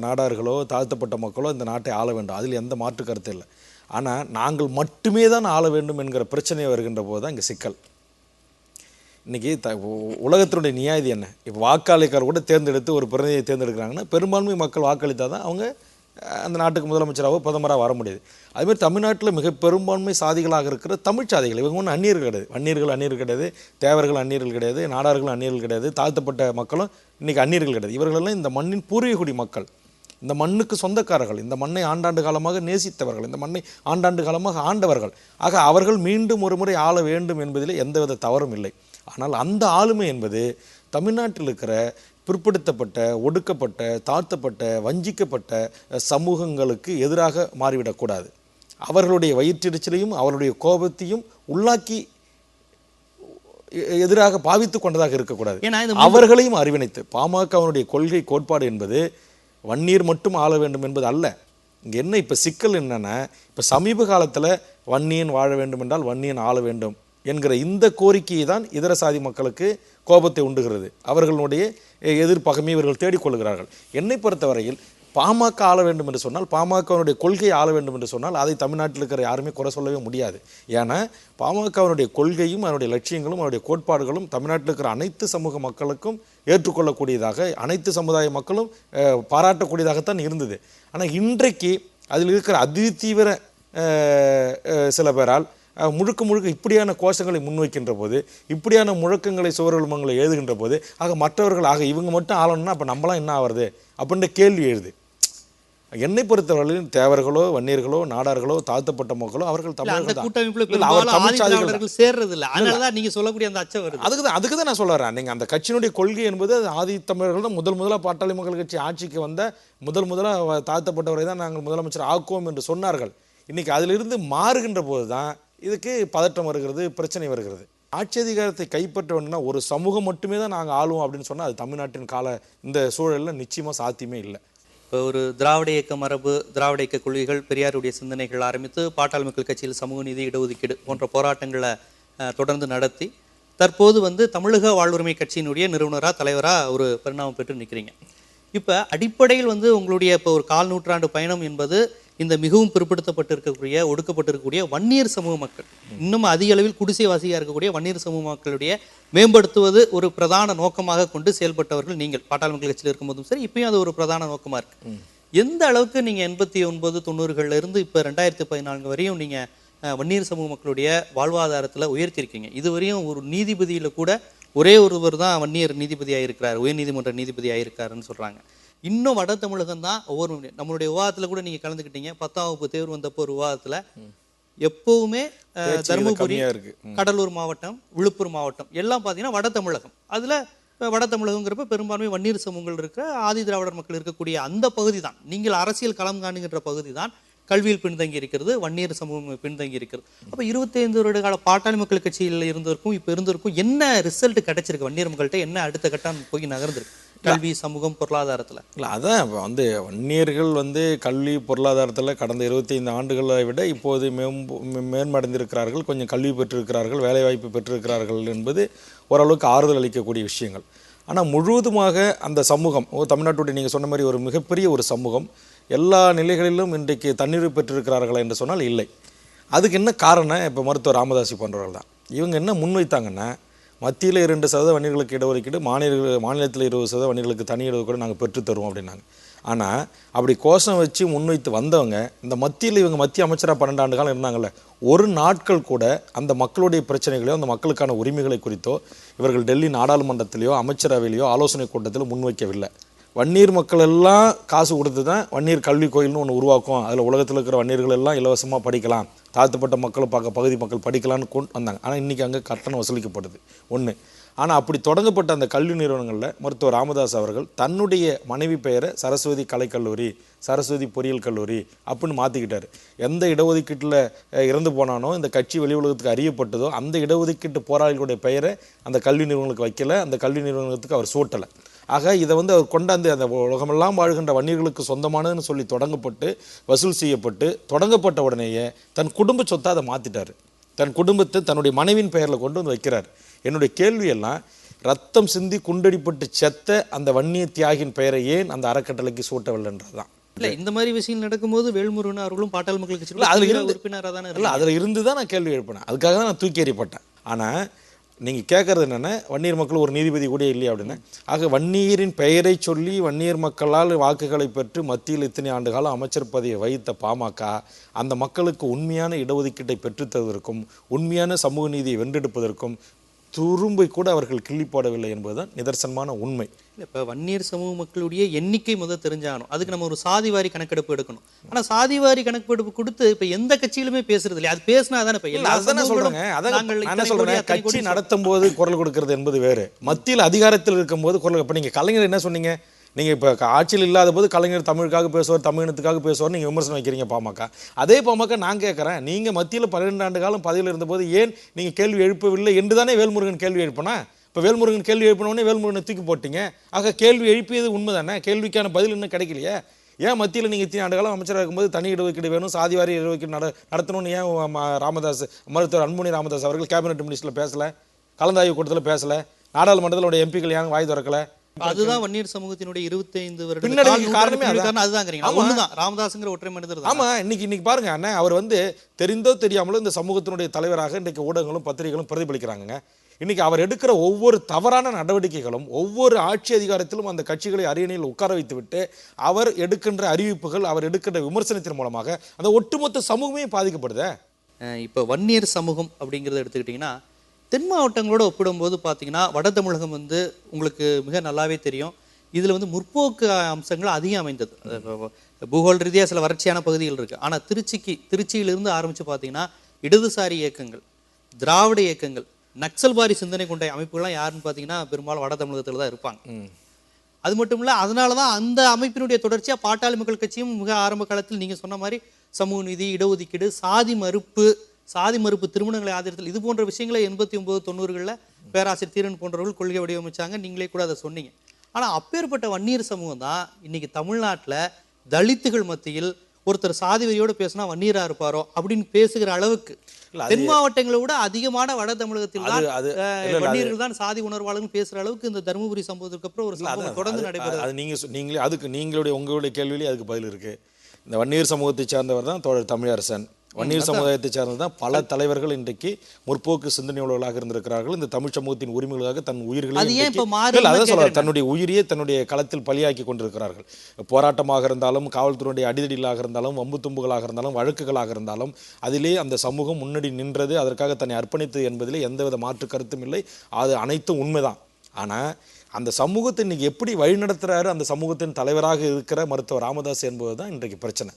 [SPEAKER 2] நாடார்களோ தாழ்த்தப்பட்ட மக்களோ இந்த நாட்டை ஆள வேண்டும், அதில் எந்த மாற்று கருத்து இல்லை. ஆனால் நாங்கள் மட்டுமே தான் ஆள வேண்டும் என்கிற பிரச்சனை வருகின்ற போது தான் இங்கே சிக்கல். இன்றைக்கி உலகத்தினுடைய நியாயம் என்ன? இப்போ வாக்காளர் கூட தேர்ந்தெடுத்து ஒரு பிரதிநிதியை தேர்ந்தெடுக்கிறாங்கன்னா பெரும்பான்மை மக்கள் வாக்களித்தால் தான் அவங்க அந்த நாட்டுக்கு முதலமைச்சராகவோ பிரதமராக வர முடியாது. அதுமாதிரி தமிழ்நாட்டில் மிக பெரும்பான்மை சாதிகளாக இருக்கிற தமிழ் சாதிகள், இவங்க ஒன்றும் அந்நியர்கள் கிடையாது. அந்நியர்கள் கிடையாது, தேவர்கள் அந்நியர்கள் கிடையாது, நாடார்கள் அந்நியர்கள் கிடையாது, தாழ்த்தப்பட்ட மக்களும் இன்றைக்கி அந்நியர்கள் கிடையாது. இவர்களெல்லாம் இந்த மண்ணின் பூர்வீகுடி மக்கள், இந்த மண்ணுக்கு சொந்தக்காரர்கள், இந்த மண்ணை ஆண்டாண்டு காலமாக நேசித்தவர்கள், இந்த மண்ணை ஆண்டாண்டு காலமாக ஆண்டவர்கள். ஆக அவர்கள் மீண்டும் ஒரு முறை ஆள வேண்டும் என்பதில் எந்தவித தவறும் இல்லை. ஆனால் அந்த ஆளுமை என்பது தமிழ்நாட்டில் இருக்கிற பிற்படுத்தப்பட்ட, ஒடுக்கப்பட்ட, தாழ்த்தப்பட்ட, வஞ்சிக்கப்பட்ட சமூகங்களுக்கு எதிராக மாறிவிடக்கூடாது. அவர்களுடைய வயிற்றெரிச்சலையும் அவர்களுடைய கோபத்தையும் உள்ளாக்கி எதிராக பாவித்து கொண்டதாக இருக்கக்கூடாது. அவர்களையும் அறிவினைத்து பாமகவினுடைய கொள்கை கோட்பாடு என்பது வன்னியர் மட்டும் ஆள வேண்டும் என்பது அல்ல. இங்கே என்ன இப்போ சிக்கல் என்னன்னா, இப்போ சமீப காலத்தில் வன்னியன் வாழ வேண்டும் என்றால் வன்னியன் ஆள வேண்டும் என்கிற இந்த கோரிக்கையை தான் இதர சாதி மக்களுக்கு கோபத்தை உண்டுகிறது. அவர்களுடைய எதிர்ப்பகமே இவர்கள் தேடிக்கொள்கிறார்கள். என்னை பொறுத்தவரையில் பாமக ஆள வேண்டும் என்று சொன்னால், பாமகவினுடைய கொள்கையை ஆள வேண்டும் என்று சொன்னால் அதை தமிழ்நாட்டில் இருக்கிற யாருமே குறை சொல்லவே முடியாது. ஏன்னா பாமகவினுடைய கொள்கையும் அதனுடைய லட்சியங்களும் அதனுடைய கோட்பாடுகளும் தமிழ்நாட்டில் இருக்கிற அனைத்து சமூக மக்களுக்கும் ஏற்றுக்கொள்ளக்கூடியதாக, அனைத்து சமுதாய மக்களும் பாராட்டக்கூடியதாகத்தான் இருந்தது. ஆனால் இன்றைக்கு அதில் இருக்கிற அதிதீவிர சில பேரால் முழுக்க இப்படியான கோஷங்களை முன்வைக்கின்ற போது, இப்படியான முழக்கங்களை சுவரெழுமங்களை எழுதுகின்ற போது, ஆக மற்றவர்கள் இவங்க மட்டும் ஆளணும்னா அப்போ நம்மளாம் என்ன ஆகிறது அப்படின்ற கேள்வி எழுது. என்னை பொறுத்தவரையில் தேவர்களோ, வன்னியர்களோ, நாடார்களோ, தாழ்த்தப்பட்ட மக்களோ அவர்கள் அதுக்கு தான் நான் சொல்ல வரேன். நீங்கள் அந்த கட்சியினுடைய கொள்கை என்பது ஆதி தமிழர்கள் முதலாக பாட்டாளி மக்கள் கட்சி ஆட்சிக்கு வந்த முதலாக தாழ்த்தப்பட்டவரை தான் நாங்கள் முதலமைச்சர் ஆக்குவோம் என்று சொன்னார்கள். இன்னைக்கு அதிலிருந்து மாறுகின்ற போது தான் இதுக்கு பதட்டம் வருகிறது, பிரச்சனை வருகிறது. ஆட்சி அதிகாரத்தை கைப்பற்ற வேண்டும்னா ஒரு சமூகம் மட்டுமே தான் நாங்கள் ஆளுவோம் அப்படின்னு சொன்னால் அது தமிழ்நாட்டின் இந்த சூழலில் நிச்சயமாக சாத்தியமே இல்லை.
[SPEAKER 1] இப்போ ஒரு திராவிட இயக்க மரபு, திராவிட இயக்க கொள்கைகள், பெரியாருடைய சிந்தனைகள் ஆரம்பித்து பாட்டாளி மக்கள் கட்சியில் சமூக நீதி, இடஒதுக்கீடு போன்ற போராட்டங்களை தொடர்ந்து நடத்தி தற்போது தமிழக வாழ்வுரிமை கட்சியினுடைய நிறுவனராக, தலைவராக ஒரு பரிணாமம் பெற்று நிற்கிறீங்க. இப்போ அடிப்படையில் உங்களுடைய இப்போ ஒரு 1/4 நூற்றாண்டு பயணம் என்பது இந்த மிகவும் பிற்படுத்தப்பட்டிருக்கக்கூடிய, ஒடுக்கப்பட்டிருக்கக்கூடிய வன்னியர் சமூக மக்கள், இன்னும் அதிக அளவில் குடிசைவாசியாக இருக்கக்கூடிய வன்னியர் சமூக மக்களுடைய மேம்படுத்துவது ஒரு பிரதான நோக்கமாக கொண்டு செயல்பட்டவர்கள் நீங்கள். பாட்டாளி மக்கள் கட்சியில் இருக்கும்போதும் சரி, இப்பயும் அது ஒரு பிரதான நோக்கமாக இருக்கு. எந்த அளவுக்கு நீங்கள் 89, 90 இருந்து இப்போ 2014 வரையும் நீங்கள் வன்னியர் சமூக மக்களுடைய வாழ்வாதாரத்தில் உயர்த்திருக்கீங்க. இதுவரையும் ஒரு நீதிபதியில் கூட ஒரே ஒருவர் தான் வன்னியர் நீதிபதியாக இருக்கிறார், உயர்நீதிமன்ற நீதிபதியாக இருக்காருன்னு சொல்கிறாங்க. இன்னும் வட தமிழகம் தான் ஒவ்வொரு நம்மளுடைய விவாதத்தில் கூட நீங்கள் கலந்துக்கிட்டீங்க. 10ஆம் வகுப்பு தேர்வு வந்தப்போ ஒரு விவாதத்தில் எப்போவுமே தருமபுரி, கடலூர் மாவட்டம், விழுப்புரம் மாவட்டம் எல்லாம் பார்த்தீங்கன்னா வட தமிழகம். அதில் வட தமிழகங்கிறப்ப பெரும்பான்மை வன்னியர் சமூகங்கள் இருக்கிற ஆதி திராவிடர் மக்கள் இருக்கக்கூடிய அந்த பகுதி தான், நீங்கள் அரசியல் களம் காணுகின்ற பகுதி தான் கல்வியில் பின்தங்கி இருக்கிறது, வன்னியர் சமூகம் பின்தங்கி இருக்கிறது. அப்போ 25 வருட கால பாட்டாளி மக்கள் கட்சியில் இருந்தவருக்கும் இப்போ இருந்தவருக்கும் என்ன ரிசல்ட் கிடைச்சிருக்கு? வன்னியர் மக்கள்கிட்ட என்ன அடுத்த கட்டம் போய் நகர்ந்துருக்கு கல்வி, சமூகம், பொருளாதாரத்தில்?
[SPEAKER 2] இல்லை, அதான் வன்னியர்கள் கல்வி பொருளாதாரத்தில் கடந்த 25 ஆண்டுகளை விட இப்போது மேம்படைந்திருக்கிறார்கள், கொஞ்சம் கல்வி பெற்றிருக்கிறார்கள், வேலைவாய்ப்பு பெற்றிருக்கிறார்கள் என்பது ஓரளவுக்கு ஆறுதல் அளிக்கக்கூடிய விஷயங்கள். ஆனால் முழுவதுமாக அந்த சமூகம் தமிழ்நாட்டுடைய நீங்கள் சொன்ன மாதிரி ஒரு மிகப்பெரிய ஒரு சமூகம் எல்லா நிலைகளிலும் இன்றைக்கு தண்ணீர் பெற்றிருக்கிறார்களா என்று சொன்னால் இல்லை. அதுக்கு என்ன காரணம்? இப்போ மருத்துவர் ராமதாசி போன்றவர்கள் தான். இவங்க என்ன முன்வைத்தாங்கன்னா, மத்தியில் 2% வன்னியர்களுக்கு இடஒதுக்கீடு, மாநிலத்தில் 20% வன்னியர்களுக்கு தனி இடஒதுக்கீடு நாங்கள் பெற்றுத்தருவோம் அப்படின்னாங்க. ஆனால் அப்படி கோஷம் வச்சு முன்வைத்து வந்தவங்க இந்த மத்தியில் இவங்க மத்திய அமைச்சராக 12 ஆண்டு காலம் இருந்தாங்கல்ல, ஒரு நாட்கள் கூட அந்த மக்களுடைய பிரச்சனைகளையோ அந்த மக்களுக்கான உரிமைகளை குறித்தோ இவர்கள் டெல்லி நாடாளுமன்றத்திலேயோ அமைச்சரவையிலையோ ஆலோசனை கூட்டத்தில் முன்வைக்கவில்லை. வன்னியர் மக்கள் எல்லாம் காசு கொடுத்து தான் வன்னியர் கல்வி கோயில்னு ஒன்று உருவாக்கும், அதில் உலகத்தில் இருக்கிற வன்னியர்கள் எல்லாம் இலவசமாக படிக்கலாம், தாழ்த்தப்பட்ட மக்கள் பகுதி மக்கள் படிக்கலான்னு கொண்டு வந்தாங்க. ஆனால் இன்றைக்கி அங்கே கட்டணம் வசூலிக்கப்படுது ஒன்று. ஆனால் அப்படி தொடங்கப்பட்ட அந்த கல்வி நிறுவனங்களில் மருத்துவர் ராமதாஸ் அவர்கள் தன்னுடைய மனைவி பெயரை சரஸ்வதி கலைக்கல்லூரி, சரஸ்வதி பொறியியல் கல்லூரி அப்படின்னு மாற்றிக்கிட்டார். எந்த இடஒதுக்கீட்டில் இறந்து போனானோ, இந்த கட்சி வெளி உலகத்துக்கு அறியப்பட்டதோ அந்த இடஒதுக்கீட்டு போராளிகளுடைய பெயரை அந்த கல்வி நிறுவனங்களுக்கு வைக்கலை, அந்த கல்வி நிறுவனத்துக்கு அவர் சூட்டலை. ஆக இதை அவர் கொண்டாந்து அந்த உலகமெல்லாம் வாழ்கின்ற வன்னியர்களுக்கு சொந்தமானதுன்னு சொல்லி தொடங்கப்பட்டு வசூல் செய்யப்பட்டு தொடங்கப்பட்ட உடனேயே தன் குடும்ப சொத்தை அதை மாற்றிட்டார். தன் குடும்பத்தை தன்னுடைய மனைவியின் பெயரில் கொண்டு வந்து வைக்கிறார். என்னுடைய கேள்வியெல்லாம், ரத்தம் சிந்தி குண்டடிப்பட்டு செத்த அந்த வன்னிய தியாகியின் பெயரை ஏன் அந்த அறக்கட்டளைக்கு சூட்டவில்லைன்றதுதான்.
[SPEAKER 1] இல்லை, இந்த மாதிரி விஷயம் நடக்கும்போது வேல்முருகன் அவர்களும் பாட்டாளி மக்கள் கட்சியில் அதில் உறுப்பினராக தானே இல்லை,
[SPEAKER 2] அதில் இருந்து தான் நான் கேள்வி எழுப்பினேன். அதுக்காக தான் நான் தூக்கி எறியப்பட்டேன். ஆனால் நீங்கள் கேட்குறது என்னென்னா வன்னியர் மக்கள் ஒரு நீதிபதி கூட இல்லையா அப்படின்னு. ஆக வன்னியரின் பெயரை சொல்லி வன்னியர் மக்களால் வாக்குகளை பெற்று மத்தியில் இத்தனை ஆண்டு காலம் அமைச்சர் பதவியை வகித்த பாமக அந்த மக்களுக்கு உண்மையான இடஒதுக்கீட்டை பெற்றுத்தருவதற்கும் உண்மையான சமூக நீதியை வென்றெடுப்பதற்கும் துரும்பை கூட அவர்கள் கிள்ளி போடவில்லை என்பதுதான் நிதர்சனமான உண்மை.
[SPEAKER 1] இப்போ வன்னியர் சமூக மக்களுடைய எண்ணிக்கை முதல் தெரிஞ்சாகணும். அதுக்கு நம்ம ஒரு சாதிவாரி கணக்கெடுப்பு எடுக்கணும். ஆனால் சாதிவாரி கணக்கெடுப்பு கொடுத்து இப்போ எந்த கட்சியிலுமே பேசுறது இல்லை. அது பேசினா தானே இப்போ
[SPEAKER 2] அதானே சொல்றேங்க. அதான் சொல்றேன், கட்சி நடத்தும் போது குரல் கொடுக்கறது என்பது வேறு, மத்தியில் அதிகாரத்தில் இருக்கும்போது குரல். இப்போ நீங்கள் கலைஞர் என்ன சொன்னீங்க, நீங்கள் இப்போ ஆட்சியில் இல்லாத போது கலைஞர் தமிழுக்காக பேசுவார், தமிழினத்துக்காக பேசுவார், நீங்கள் விமர்சனம் வைக்கிறீங்க பாமக. அதே பாமக நான் கேட்குறேன், நீங்கள் மத்தியில் 12 ஆண்டு காலம் பதவியில் இருந்தபோது ஏன் நீங்கள் கேள்வி எழுப்பவில்லை என்று தானே வேல்முருகன் கேள்வி எழுப்பினா. இப்போ வேல்முருகன் கேள்வி எழுப்பினோடனே வேல்முருகனை தூக்கி போட்டீங்க. ஆக கேள்வி எழுப்பியது உண்மை தானே, கேள்விக்கான பதில் இன்னும் கிடைக்கலையே. ஏன் மத்தியில் நீங்கள் இத்தனை ஆண்டு காலம் அமைச்சராக இருக்கும்போது தனி இடஒதுக்கீடு வேணும், சாதிவாரி இடஒதுக்கீடு நடத்தணும்னு ஏன் ராமதாஸ் மருத்துவர் அன்புமணி ராமதாஸ் அவர்கள் கேபினெட் மினிஸ்டரில் பேசலை, கலந்தாய்வு கூட்டத்தில் பேசலை, நாடாளுமன்றத்தில் எம்பிக்கள் ஏன் வாய் திறக்கலை?
[SPEAKER 1] அதுதான் வன்னியர் சமூகத்தினுடைய 25 வருடம்
[SPEAKER 2] பின்னடைவு காரணமே
[SPEAKER 1] அதுதான். ராமதாஸ்ங்கிற ஒற்றை மனிதர்.
[SPEAKER 2] ஆமா, இன்னைக்கு பாருங்க அண்ணா, அவர் தெரிந்தோ தெரியாமலோ இந்த சமூகத்தினுடைய தலைவராக இன்றைக்கு ஊடகங்களும் பத்திரிகைகளும் பிரதிபலிக்கிறாங்க. இன்னைக்கு அவர் எடுக்கிற ஒவ்வொரு தவறான நடவடிக்கைகளும் ஒவ்வொரு ஆட்சி அதிகாரத்திலும் அந்த கட்சிகளை அரியணையில் உட்கார வைத்து விட்டு அவர் எடுக்கின்ற அறிவிப்புகள், அவர் எடுக்கின்ற விமர்சனத்தின் மூலமாக அந்த ஒட்டுமொத்த சமூகமே பாதிக்கப்படுது.
[SPEAKER 1] இப்போ வன்னியர் சமூகம் அப்படிங்கிறத எடுத்துக்கிட்டிங்கன்னா தென் மாவட்டங்களோட ஒப்பிடும்போது பார்த்தீங்கன்னா வட தமிழகம் உங்களுக்கு மிக நல்லாவே தெரியும். இதில் முற்போக்கு அம்சங்கள் அதிகம் அமைந்தது. பூகோள் ரீதியாக சில வறட்சியான பகுதிகள் இருக்குது. ஆனால் திருச்சியிலிருந்து ஆரம்பித்து பார்த்தீங்கன்னா இடதுசாரி இயக்கங்கள், திராவிட இயக்கங்கள், நக்சல்பாரி சிந்தனை கொண்ட அமைப்புகள்லாம் யாருன்னு பார்த்தீங்கன்னா பெரும்பாலும் வட தமிழகத்தில் தான் இருப்பாங்க. அது மட்டும் இல்லை, அதனால தான் அந்த அமைப்பினுடைய தொடர்ச்சியாக பாட்டாளி மக்கள் கட்சியும் மிக ஆரம்ப காலத்தில் நீங்கள் சொன்ன மாதிரி சமூக நீதி, இடஒதுக்கீடு, சாதி மறுப்பு திருமணங்களை ஆதரித்தல், இது போன்ற விஷயங்களை 89, 90களில் பேராசிரியர் தீரன் போன்றவர்கள் கொள்கை வடிவமைச்சாங்க. நீங்களே கூட அதை சொன்னீங்க. ஆனால் அப்பேற்பட்ட வன்னியர் சமூகம் தான் இன்னைக்கு தமிழ்நாட்டில் தலித்துகள் மத்தியில் ஒருத்தர் சாதி வரியோடு பேசினா வன்னியரா இருப்பாரோ அப்படின்னு பேசுகிற அளவுக்கு தென் மாவட்டங்களை விட அதிகமான வட தமிழகத்தில் தான் வன்னியர்கள் தான் சாதி உணர்வாளர்கள் பேசுகிற அளவுக்கு இந்த தருமபுரி சம்பவத்துக்கு அப்புறம் ஒரு சம்பவம் தொடர்ந்து நடைபெறுது.
[SPEAKER 2] அது நீங்களே அதுக்கு உங்களுடைய கேள்வியிலே அதுக்கு பதில் இருக்கு. இந்த வன்னியர் சமூகத்தை சார்ந்தவர் தான் தோழர் தமிழரசன். வன்னியர் சமுதாயத்தை சார்ந்து தான் பல தலைவர்கள் இன்றைக்கு முற்போக்கு சிந்தனை உள்ளவர்களாக இருந்திருக்கிறார்கள். இந்த தமிழ் சமூகத்தின் உரிமைகளுக்காக தன் உயிர்களையும் தன்னுடைய உயிரியே தன்னுடைய களத்தில் பலியாக்கி கொண்டிருக்கிறார்கள். போராட்டமாக இருந்தாலும், காவல்துறையுடைய அடிதடிகளாக இருந்தாலும், வம்பு தும்புகளாக இருந்தாலும், வழக்குகளாக இருந்தாலும் அதிலே அந்த சமூகம் முன்னாடி நின்றது, அதற்காக தன்னை அர்ப்பணித்தது என்பதிலே எந்தவித மாற்று கருத்தும் இல்லை. அது அனைத்தும் உண்மைதான். ஆனால் அந்த சமூகத்தை இன்னைக்கு எப்படி வழிநடத்துறாரு அந்த சமூகத்தின் தலைவராக இருக்கிற மருத்துவர் ராமதாஸ் என்பது தான் இன்றைக்கு பிரச்சனை.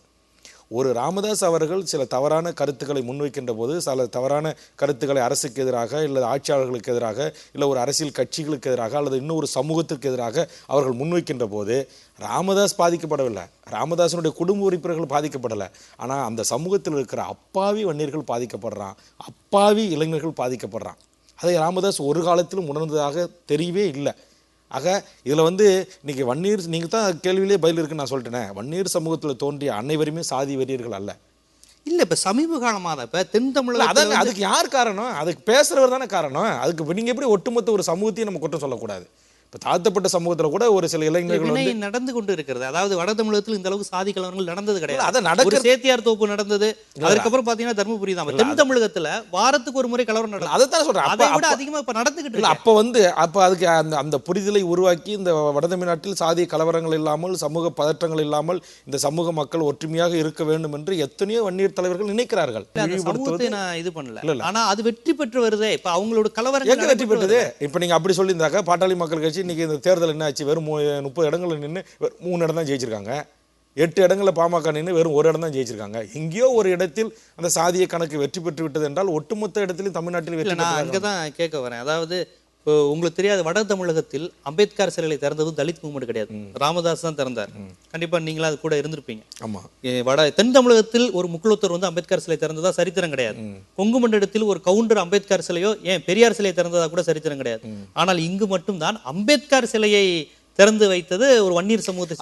[SPEAKER 2] ஒரு ராமதாஸ் அவர்கள் சில தவறான கருத்துக்களை முன்வைக்கின்ற போது, சில தவறான கருத்துக்களை அரசுக்கு எதிராக, இல்லை ஆட்சியாளர்களுக்கு எதிராக, இல்லை ஒரு அரசியல் கட்சிகளுக்கு எதிராக, அல்லது இன்னொரு சமூகத்திற்கு எதிராக அவர்கள் முன்வைக்கின்ற போது ராமதாஸ் பாதிக்கப்படவில்லை, ராமதாசனுடைய குடும்ப உறுப்பினர்கள் பாதிக்கப்படலை. ஆனால் அந்த சமூகத்தில் இருக்கிற அப்பாவி வன்னியர்கள் பாதிக்கப்படுறான், அப்பாவி இளைஞர்கள் பாதிக்கப்படுறான். அதை ராமதாஸ் ஒரு காலத்திலும் உணர்ந்ததாக தெரியவே இல்லை. ஆக இதில் இன்னைக்கு வன்னியர், நீங்கள் தான் கேள்வியிலே பதில் இருக்குன்னு நான் சொல்லிட்டேனே. வன்னியர் சமூகத்தில் தோன்றிய அனைவருமே சாதி வெறியர்கள் அல்ல.
[SPEAKER 1] இல்லை, இப்போ சமீப காலமாக தான் இப்போ தென் தமிழக
[SPEAKER 2] அதான் அதுக்கு யார் காரணம்? அதுக்கு பேசுகிறவர் தானே காரணம். அதுக்கு நீங்கள் எப்படி ஒட்டுமொத்த ஒரு சமூகத்தையும் நம்ம குற்றம் சொல்லக்கூடாது. இப்போ தாழ்த்தப்பட்ட சமூகத்தில் கூட ஒரு சில இளைஞர்கள்
[SPEAKER 1] நடந்து கொண்டு இருக்கிறது. அதாவது வட தமிழகத்தில் இந்த அளவுக்கு சாதி கலவரங்கள் நடந்தது கிடையாது. அதை நடக்க சேத்தியார் தோப்பு நடந்தது, அதுக்கப்புறம் பார்த்தீங்கன்னா தர்மபுரி தான். தென் தமிழகத்தில் வாரத்துக்கு ஒரு முறை கலவரம் நடந்தது. அதை தான் சொல்றேன், அதை விட அதிகமாக இப்போ நடந்துகிட்டு இல்லை.
[SPEAKER 2] அப்போ அதுக்கு அந்த புரிதலை உருவாக்கி இந்த வட தமிழ்நாட்டில் சாதி கலவரங்கள் இல்லாமல், சமூக பதற்றங்கள் இல்லாமல் இந்த சமூக மக்கள் ஒற்றுமையாக இருக்க வேண்டும் என்று எத்தனையோ வன்னியர் தலைவர்கள் நினைக்கிறார்கள்.
[SPEAKER 1] நான் இது பண்ணல, ஆனா அது வெற்றி பெற்று வருதே. இப்போ அவங்களோட கலவரம்
[SPEAKER 2] எங்க வெற்றி பெற்றது? இப்போ நீங்க அப்படி சொல்லியிருந்தாக்க பாட்டாளி மக்கள் கட்சி இன்னைக்கு இந்த தேர்தல் என்ன ஆச்சு? வெறும் 30 இடங்களில் நின்று 3 இடம் தான் ஜெயிச்சிருக்காங்க. 8 இடங்களில் பாமக நின்று வெறும் 1 இடம் தான் ஜெயிச்சிருக்காங்க. எங்கேயோ ஒரு இடத்தில் அந்த சாதிய கணக்கு வெற்றி பெற்று விட்டது என்றால் ஒட்டுமொத்த இடத்திலும் தமிழ்நாட்டில் வெற்றி.
[SPEAKER 1] நான் அங்கே தான் கேட்க வரேன். அதாவது இப்போ உங்களுக்கு தெரியாது, வட தமிழகத்தில் அம்பேத்கர் சிலையை திறந்தது தலித் மூவ்மெண்ட் கிடையாது, ராமதாஸ் தான் திறந்தார். கண்டிப்பா நீங்களா அது கூட இருந்திருப்பீங்க. ஆமா, தென் தமிழகத்தில் ஒரு முக்குளத்தூர் அம்பேத்கர் சிலை திறந்ததா சரித்திரம் கிடையாது. கொங்கு மண்டலத்தில் ஒரு கவுண்டர் அம்பேத்கர் சிலையோ, ஏன் பெரியார் சிலையை திறந்ததா கூட சரித்திரம் கிடையாது. ஆனால் இங்கு மட்டும்தான் அம்பேத்கர் சிலையை திறந்து வைத்தது ஒரு வன்னியர் சமூகத்தை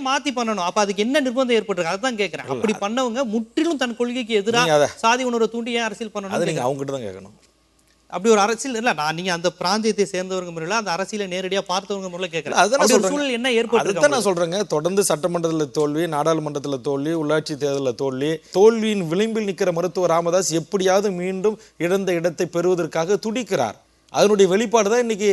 [SPEAKER 1] மாத்தி பண்ணணும். அப்ப அதுக்கு என்ன நிர்பந்தம் ஏற்பட்டிருக்கு அதான் கேட்கிறேன். அப்படி பண்ணவங்க முற்றிலும் தன் கொள்கைக்கு எதிராக சாதி உணர்வை தூண்டி ஏன் அரசியல் பண்ணணும்?
[SPEAKER 2] அவங்க கிட்ட தான் கேட்கணும்.
[SPEAKER 1] அப்படி ஒரு அரசியல் இல்ல, நான் நீங்க அந்த பிராந்தியத்தை சேர்ந்தவங்க முறையில் அந்த அரசியலை நேரடியா பார்த்தவங்க முறையில் கேட்கறேன்.
[SPEAKER 2] அதான்
[SPEAKER 1] சூழல் என்ன ஏற்பட்டு
[SPEAKER 2] அதுதான் நான் சொல்றேங்க. தொடர்ந்து சட்டமன்றத்தில் தோல்வி, நாடாளுமன்றத்தில் தோல்வி, உள்ளாட்சி தேர்தலில் தோல்வி, தோல்வியின் விளிம்பில் நிற்கிற மருத்துவர் ராமதாஸ் எப்படியாவது மீண்டும் இழந்த இடத்தை பெறுவதற்காக துடிக்கிறார். அதனுடைய வெளிப்பாடு தான் இன்னைக்கு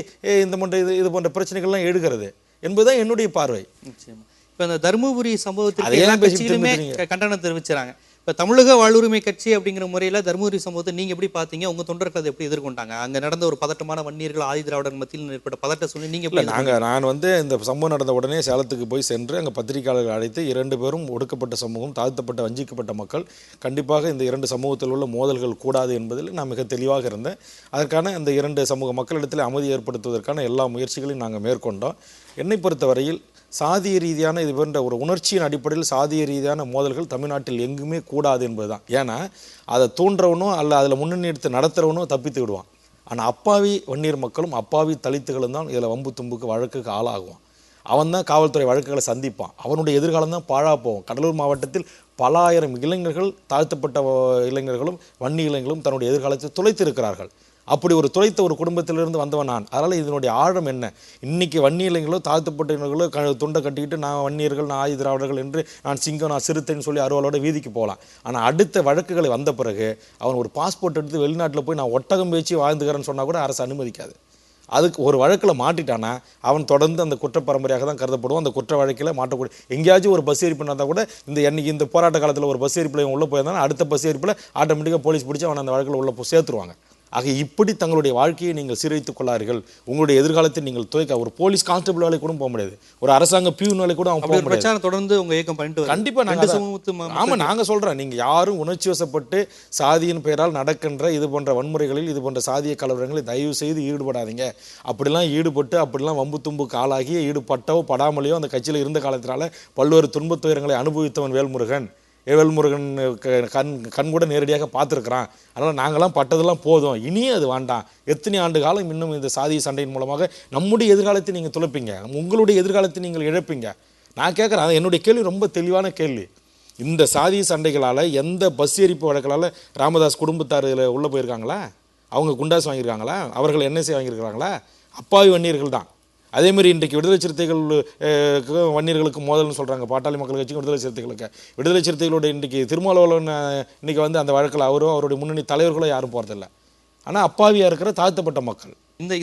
[SPEAKER 2] இது போன்ற பிரச்சனைகள்லாம் எழுகிறது என்பதுதான் என்னுடைய பார்வை.
[SPEAKER 1] நிச்சயமா. இப்ப இந்த தருமபுரி சம்பவத்திற்கு எல்லா கட்சிகளுமே கண்டனம் தெரிவிச்சாங்க. இப்ப தமிழக வாழ்வுரிமை கட்சி அப்படிங்கிற முறையில தருமபுரி சம்பவத்தை நீங்க எப்படி பாத்தீங்க? உங்க தொண்டர்கள் அதை எப்படி எதிர்கொண்டாங்க? அங்க நடந்த ஒரு பதட்டமான வன்னியர்கள் ஆதி திராவிடர் மத்தியில் ஏற்பட்ட பதட்ட சொல்லி நீங்க எப்படி?
[SPEAKER 2] நான் இந்த சம்பவம் நடந்த உடனே சேலத்துக்கு போய் சென்று அங்கே பத்திரிகையாளர்கள் அழைத்து 2 பேரும் ஒடுக்கப்பட்ட சமூகம், தாழ்த்தப்பட்ட வஞ்சிக்கப்பட்ட மக்கள், கண்டிப்பாக இந்த 2 சமூகத்தில் உள்ள மோதல்கள் கூடாது என்பதில் நான் மிக தெளிவாக இருந்தேன். அதற்கான இந்த 2 சமூக மக்களிடத்தில் அமைதி ஏற்படுத்துவதற்கான எல்லா முயற்சிகளையும் நாங்கள் மேற்கொண்டோம். என்னை பொறுத்தவரையில் சாதிய ரீதியான இது போன்ற ஒரு உணர்ச்சியின் அடிப்படையில் சாதிய ரீதியான மோதல்கள் தமிழ்நாட்டில் எங்குமே கூடாது என்பதுதான். ஏன்னா அதை தூண்டுறவனோ அல்ல அதில் முன்னணி எடுத்து நடத்துகிறவனோ தப்பித்து விடுவான். ஆனால் அப்பாவி வன்னியர் மக்களும் அப்பாவி தலித்துகளும் தான் இதில் வம்பு தும்புக்கு வழக்குக்கு ஆளாகுவான். அவன் தான் காவல்துறை வழக்குகளை சந்திப்பான். அவனுடைய எதிர்காலம் தான் பாழா போகும். கடலூர் மாவட்டத்தில் பல ஆயிரம் இளைஞர்கள், தாழ்த்தப்பட்ட இளைஞர்களும் வன்னி இளைஞர்களும் தன்னுடைய எதிர்காலத்தை துளைத்திருக்கிறார்கள். அப்படி ஒரு துளைத்த ஒரு குடும்பத்திலிருந்து வந்தவன் நான். அதனால் இதனுடைய ஆழம் என்ன? இன்னைக்கு வன்னி இளைஞர்களோ தாழ்த்தப்பட்ட இளைஞர்களோ துண்டை கட்டிக்கிட்டு நான் வன்னியர்கள், நான் ஆதி திராவிடர்கள் என்று நான் சிங்கம், நான் சிறுத்தைன்னு சொல்லி அறுவாலோட வீதிக்கு போகலாம். ஆனால் அடுத்த வழக்குகளை வந்த பிறகு அவன் ஒரு பாஸ்போர்ட் எடுத்து வெளிநாட்டில் போய் நான் ஒட்டகம் பேச்சு வாழ்ந்துக்கிறேன்னு சொன்னால் கூட அரசு அனுமதிக்காது. அதுக்கு ஒரு வழக்கில் மாட்டிட்டானா அவன் தொடர்ந்து அந்த குற்ற பரம்பரையாக தான் கருதப்படுவான். அந்த குற்ற வழக்கில் மாட்டக்கூடிய எங்கேயாச்சும் ஒரு பஸ் எரிப்பு நடந்தால் கூட இந்த போராட்ட காலத்தில் ஒரு பஸ் எரிப்பில் உள்ளே போயிருந்தாலும் அடுத்த பஸ் எரிப்பில் ஆட்டோமேட்டிக்காக போலீஸ் பிடிச்சி அவன் அந்த வழக்கில் உள்ள சேர்த்துருவாங்க. ஆக இப்படி தங்களுடைய வாழ்க்கையை நீங்கள் சீரழித்துக் கொள்ளார்கள். உங்களுடைய எதிர்காலத்தை நீங்கள் துவைக்க ஒரு போலீஸ் கான்ஸ்டபிள் வேலை கூட போக முடியாது, ஒரு அரசாங்க பியூன் வேலை கூட அவன் போக முடியாது.
[SPEAKER 1] தொடர்ந்து உங்க இயக்கம் பண்ணிட்டு
[SPEAKER 2] கண்டிப்பா நாங்க சொல்றேன், நீங்க யாரும் உணர்ச்சி வசப்பட்டு சாதியின் பெயரால் நடக்கின்ற இது போன்ற வன்முறைகளில் இது போன்ற சாதிய கலவரங்களில் தயவு செய்து ஈடுபடாதீங்க. அப்படிலாம் ஈடுபட்டு அப்படிலாம் வம்பு தும்புக்கு ஆளாகி ஈடுபட்டோ படாமலையோ அந்த கட்சியில் இருந்த காலத்தினால பல்வேறு துன்பத் துயரங்களை அனுபவித்தவன் வேல்முருகன் கண் கூட நேரடியாக பார்த்துருக்குறான். அதனால் நாங்களாம் பட்டதெல்லாம் போதும், இனியும் அது வேண்டாம். எத்தனை ஆண்டு காலம் இன்னும் இந்த சாதிய சண்டையின் மூலமாக நம்முடைய எதிர்காலத்தை நீங்கள் துளைப்பீங்க, உங்களுடைய எதிர்காலத்தை நீங்கள் இழப்பீங்க. நான் கேட்குறேன், அது என்னுடைய கேள்வி ரொம்ப தெளிவான கேள்வி. இந்த சாதிய சண்டைகளால் எந்த பஸ் எரிப்பு வழக்களால் ராமதாஸ் குடும்பத்தார் இதில் உள்ளே போயிருக்காங்களா? அவங்க குண்டாஸ் வாங்கியிருக்காங்களா? அவர்கள் என்எஸ்ஏ வாங்கியிருக்கிறாங்களா? அப்பாவி வன்னியர்கள் தான். அதேமாதிரி இன்றைக்கு விடுதலை சிறுத்தைகள் வன்னியர்களுக்கு மோதல்னு சொல்கிறாங்க. பாட்டாளி மக்கள் கட்சிக்கும் விடுதலை சிறுத்தைகளுக்கு. விடுதலை சிறுத்தைகளோட இன்றைக்கி திருமாவளவன் இன்றைக்கி அந்த வழக்கில் அவரும் அவருடைய முன்னணி தலைவர்களோ யாரும் போகிறதில்ல. ஆனால் அப்பாவியாக இருக்கிற தாழ்த்தப்பட்ட மக்கள்.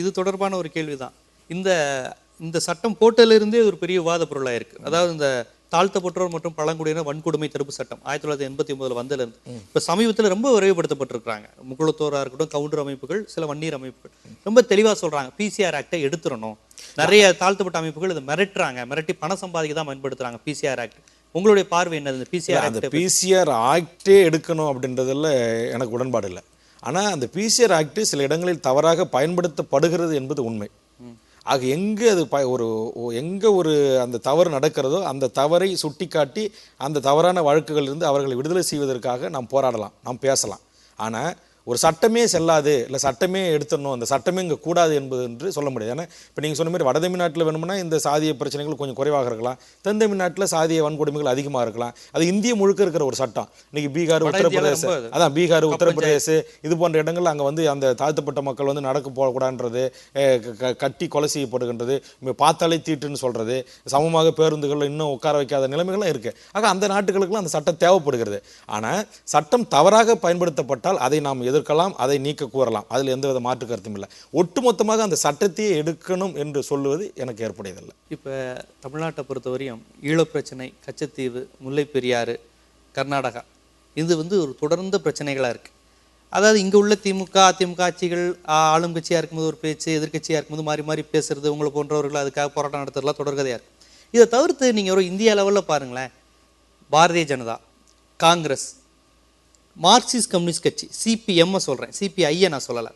[SPEAKER 1] இது தொடர்பான ஒரு கேள்வி தான். இந்த சட்டம் போட்டிலிருந்தே ஒரு பெரிய விவாத பொருளாக இருக்குது. அதாவது இந்த தாழ்த்தப்பட்டோர் மற்றும் பழங்குடியினர் வன்கொடுமை தடுப்பு சட்டம் 1989 வந்ததுலேருந்து இப்போ சமீபத்தில் ரொம்ப விரைவுபடுத்தப்பட்டிருக்கிறாங்க. முக்குளத்தோராக இருக்கட்டும், கவுண்டர் அமைப்புகள், சில வன்னியர் அமைப்புகள் ரொம்ப தெளிவாக சொல்கிறாங்க, பிசிஆர் ஆக்டை எடுத்துடணும். நிறைய தாழ்த்தப்பட்ட அமைப்புகள் இதை மிரட்டி பணம் சம்பாதிக்க தான் பயன்படுத்துகிறாங்க பிசிஆர் ஆக்ட். உங்களுடைய பார்வை என்னது? இந்த
[SPEAKER 2] பிசிஆர் ஆக்டே எடுக்கணும் அப்படின்றதில் எனக்கு உடன்பாடு இல்லை. ஆனால் அந்த பிசிஆர் ஆக்ட் சில இடங்களில் தவறாக பயன்படுத்தப்படுகிறது என்பது உண்மை. ஆக எங்கே ஒரு அந்த தவறு நடக்கிறதோ அந்த தவறை சுட்டி காட்டி அந்த தவறான வழக்குகளிலிருந்து அவர்களை விடுதலை செய்வதற்காக நாம் போராடலாம், நாம் பேசலாம். ஆனால் ஒரு சட்டமே செல்லாது, இல்லை சட்டமே எடுத்துடணும், அந்த சட்டமே இங்கே கூடாது என்பது என்று சொல்ல முடியாது. ஏன்னா இப்போ நீங்கள் சொன்ன மாதிரி வட தமிழ்நாட்டில் வேணும்னா இந்த சாதிய பிரச்சனைகள் கொஞ்சம் குறைவாக இருக்கலாம், தென் தமிழ்நாட்டில் சாதிய வன்கொடுமைகள் அதிகமாக இருக்கலாம். அது இந்திய முழுக்க இருக்கிற ஒரு சட்டம். இன்னைக்கு பீகார், உத்தரப்பிரதேச பீகார், உத்தரப்பிரதேச இது போன்ற இடங்கள் அங்கே அந்த தாழ்த்தப்பட்ட மக்கள் நடக்க போகக்கூடாதுன்றது, கட்டி கொலை செய்யப்படுகின்றது, பார்த்தாலே தீட்டுன்னு சொல்கிறது, சமமாக பேருந்துகள் இன்னும் உட்கார வைக்காத நிலைமைகள்லாம் இருக்குது. ஆக அந்த நாட்டுகளுக்கெல்லாம் அந்த சட்டம் தேவைப்படுகிறது. ஆனால் சட்டம் தவறாக பயன்படுத்தப்பட்டால் அதை நாம் எதிர்க்கலாம், அதை நீக்க கூறலாம். அதில் எந்தவித மாற்று கருத்தும் இல்லை. ஒட்டுமொத்தமாக அந்த சட்டத்தையே எடுக்கணும் என்று சொல்லுவது எனக்கு ஏற்புடையதில்லை.
[SPEAKER 1] இப்போ தமிழ்நாட்டை பொறுத்தவரையும் ஈழப்பிரச்சனை, கச்சத்தீவு, முல்லை பெரியாறு, கர்நாடகா இது ஒரு தொடர்ந்த பிரச்சனைகளாக இருக்குது. அதாவது இங்கே உள்ள திமுக, அதிமுக ஆட்சிகள் ஆளும் கட்சியாக இருக்கும்போது ஒரு பேச்சு, எதிர்கட்சியாக இருக்கும்போது மாறி மாறி பேசுறது, உங்களை போன்றவர்கள் அதுக்காக போராட்டம் நடத்துறதுலாம் தொடர்கதையாக இருக்குது. இதை தவிர்த்து நீங்கள் ஒரு இந்தியா லெவலில் பாருங்களேன், பாரதிய ஜனதா, காங்கிரஸ், மார்க்சிஸ்ட் கம்யூனிஸ்ட் கட்சி சிபிஎம்மை சொல்கிறேன், சிபிஐயை நான் சொல்லலை,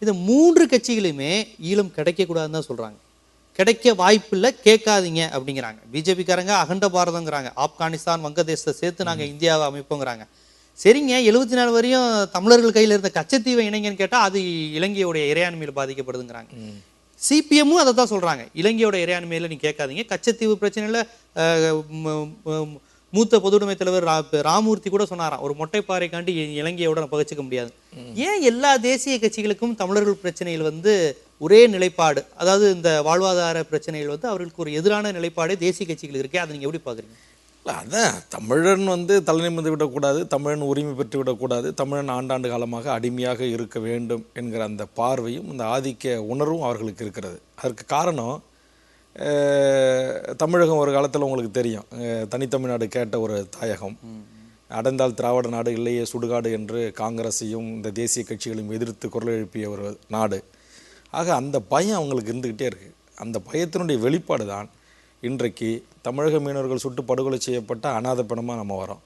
[SPEAKER 1] இது 3 கட்சிகளுமே ஈழம் கிடைக்கக்கூடாதுன்னு தான் சொல்கிறாங்க. கிடைக்க வாய்ப்பில்லை, கேட்காதீங்க அப்படிங்கிறாங்க. பிஜேபிக்காரங்க அகண்ட பாரதங்கிறாங்க, ஆப்கானிஸ்தான், வங்கதேசத்தை சேர்த்து நாங்கள் இந்தியாவை அமைப்போங்கிறாங்க. சரிங்க, 74 வரையும் தமிழர்கள் கையில் இருந்த கச்சத்தீவை இணைங்கன்னு கேட்டால் அது இலங்கையோடைய இறையாண்மையில் பாதிக்கப்படுதுங்கிறாங்க. சிபிஎம்மும் அதை தான் சொல்கிறாங்க, இலங்கையோட இறையாண்மையில் நீ கேட்காதீங்க, கச்சத்தீவு பிரச்சனையில் மூத்த பொதுவுடைமை தலைவர் ராமூர்த்தி கூட சொன்னாராம், ஒரு மொட்டைப்பாறைக்காண்டி இலங்கையோட பகச்சிக்க முடியாது. ஏன் எல்லா தேசிய கட்சிகளுக்கும் தமிழர்கள் பிரச்சனையில் வந்து ஒரே நிலைப்பாடு, அதாவது இந்த வாழ்வாதார பிரச்சனைகள் வந்து அவர்களுக்கு ஒரு எதிரான நிலைப்பாடே தேசிய கட்சிகள் இருக்கே, அதை நீங்க எப்படி பாக்குறீங்க?
[SPEAKER 2] அதான் தமிழன் வந்து தலை நிமிர்ந்து விடக்கூடாது, தமிழன் உரிமை பெற்று விடக்கூடாது, தமிழன் ஆண்டாண்டு காலமாக அடிமையாக இருக்க வேண்டும் என்கிற அந்த பார்வையும் இந்த ஆதிக்க உணர்வும் அவர்களுக்கு இருக்கிறது. அதற்கு காரணம் தமிழகம் ஒரு காலத்தில் உங்களுக்கு தெரியும், தனித்தமிழ்நாடு கேட்ட ஒரு தாயகம், அடைந்தால் திராவிட நாடு இல்லையே சுடுகாடு என்று காங்கிரஸையும் இந்த தேசிய கட்சிகளையும் எதிர்த்து குரல் எழுப்பிய ஒரு நாடு. ஆக அந்த பயம் அவங்களுக்கு இருந்துக்கிட்டே இருக்குது. அந்த பயத்தினுடைய வெளிப்பாடு தான் இன்றைக்கு தமிழக மீனவர்கள் சுட்டு படுகொலை செய்யப்பட்ட அநாத பிணமாக நம்ம வரோம்.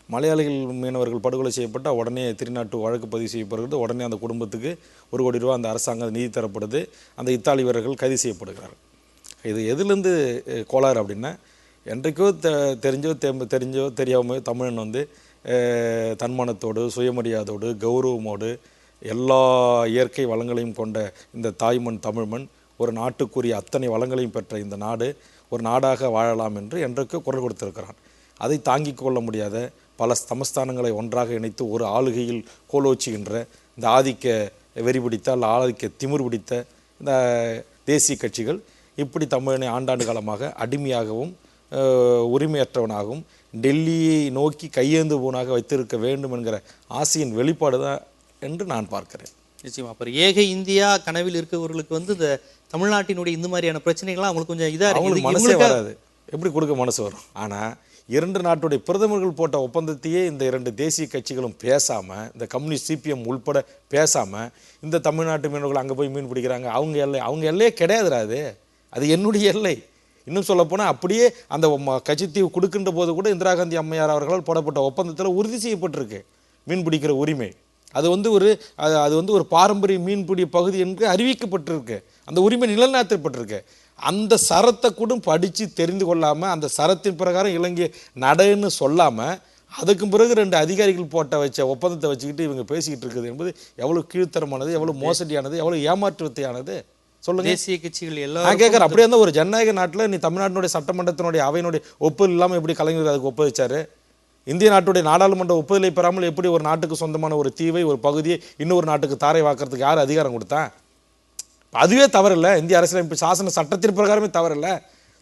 [SPEAKER 2] மலையாளிகள் மீனவர்கள் படுகொலை செய்யப்பட்டால் உடனே திருநாட்டு வழக்கு பதிவு செய்யப்படுகிறது, உடனே அந்த குடும்பத்துக்கு 1 கோடி ரூபா அந்த அரசாங்கம் நிதி தரப்படுது, அந்த இத்தாலி வீரர்கள் கைது செய்யப்படுகிறார்கள். இது எதுலேருந்து கோளாறு அப்படின்னா, என்றைக்கோ தெரிஞ்சோ தெரியாமோ தமிழன் வந்து தன்மானத்தோடு சுயமரியாதோடு கௌரவமோடு எல்லா இயற்கை வளங்களையும் கொண்ட இந்த தாய்மண் தமிழ்மண், ஒரு நாட்டுக்குரிய அத்தனை வளங்களையும் பெற்ற இந்த நாடு ஒரு நாடாக வாழலாம் என்று என்றைக்கோ குரல் கொடுத்திருக்கிறான். அதை தாங்கிக் கொள்ள முடியாத பல சமஸ்தானங்களை ஒன்றாக இணைத்து ஒரு ஆளுகையில் கோலோச்சுகின்ற இந்த ஆதிக்க வெறி பிடித்த அல்ல ஆதிக்க திமிர் பிடித்த இந்த தேசிய கட்சிகள் இப்படி தமிழனை ஆண்டாண்டு காலமாக அடிமையாகவும் உரிமையற்றவனாகவும் டெல்லியை நோக்கி கையேந்துபவனாக வைத்திருக்க வேண்டும் என்கிற ஆசையின் வெளிப்பாடு தான் என்று நான் பார்க்கிறேன்.
[SPEAKER 1] நிச்சயமா. அப்புறம் ஏக இந்தியா கனவில் இருக்கவர்களுக்கு வந்து இந்த தமிழ்நாட்டினுடைய இந்த மாதிரியான பிரச்சனைகள்லாம் அவங்களுக்கு கொஞ்சம் இதா
[SPEAKER 2] அவங்களுக்கு மனசே வராது. எப்படி கொடுக்க மனசு வரும்? ஆனால் 2 நாட்டுடைய பிரதமர்கள் போட்ட ஒப்பந்தத்தையே இந்த 2 தேசிய கட்சிகளும் பேசாமல், இந்த கம்யூனிஸ்ட் சிபிஎம் உள்பட பேசாமல், இந்த தமிழ்நாட்டு மீனவர்கள் அங்கே போய் மீன் பிடிக்கிறாங்க, அவங்க எல்லையே கிடையாதுடா. அது என்னுடைய எல்லை. இன்னும் சொல்லப்போனால் அப்படியே அந்த கட்சித்தீவு கொடுக்கின்ற போது கூட இந்திரா காந்தி அம்மையார் அவர்களால் போடப்பட்ட ஒப்பந்தத்தில் உறுதி செய்யப்பட்டிருக்கு மீன் பிடிக்கிற உரிமை. அது வந்து ஒரு பாரம்பரிய மீன்பிடி பகுதி என்று அறிவிக்கப்பட்டிருக்கு. அந்த உரிமை நிலைநாட்டப்பட்டிருக்கு. அந்த சரத்தை கூட படித்து தெரிந்து கொள்ளாமல், அந்த சரத்தின் பிரகாரம் இலங்கை நடன்னு சொல்லாமல், அதுக்கு பிறகு 2 அதிகாரிகள் வச்ச ஒப்பந்தத்தை வச்சுக்கிட்டு இவங்க பேசிக்கிட்டு இருக்குது என்பது எவ்வளோ கீழ்த்தரமானது, எவ்வளோ மோசடியானது, எவ்வளோ ஏமாற்றுவத்தையானது சொல்லுங்க.
[SPEAKER 1] தேசிய கட்சிகள் எல்லாம்
[SPEAKER 2] நான் கேட்குறேன், அப்படியே இருந்தால் ஒரு ஜனநாயக நாட்டில் நீ தமிழ்நாட்டினுடைய சட்டமன்றத்தினுடைய அவையினுடைய ஒப்புதல் இல்லாமல் எப்படி கலைஞர் அதுக்கு ஒப்புவிச்சாரு? இந்திய நாட்டுடைய நாடாளுமன்ற ஒப்புதலை பெறாமல் எப்படி ஒரு நாட்டுக்கு சொந்தமான ஒரு தீவை, ஒரு பகுதியை இன்னொரு நாட்டுக்கு தாரை வாக்குறதுக்கு யார் அதிகாரம் கொடுத்தா? அதுவே தவறில்லை. இந்திய அரசியலமைப்பு சாசன சட்டத்தின் பிரகாரமே தவறில்லை.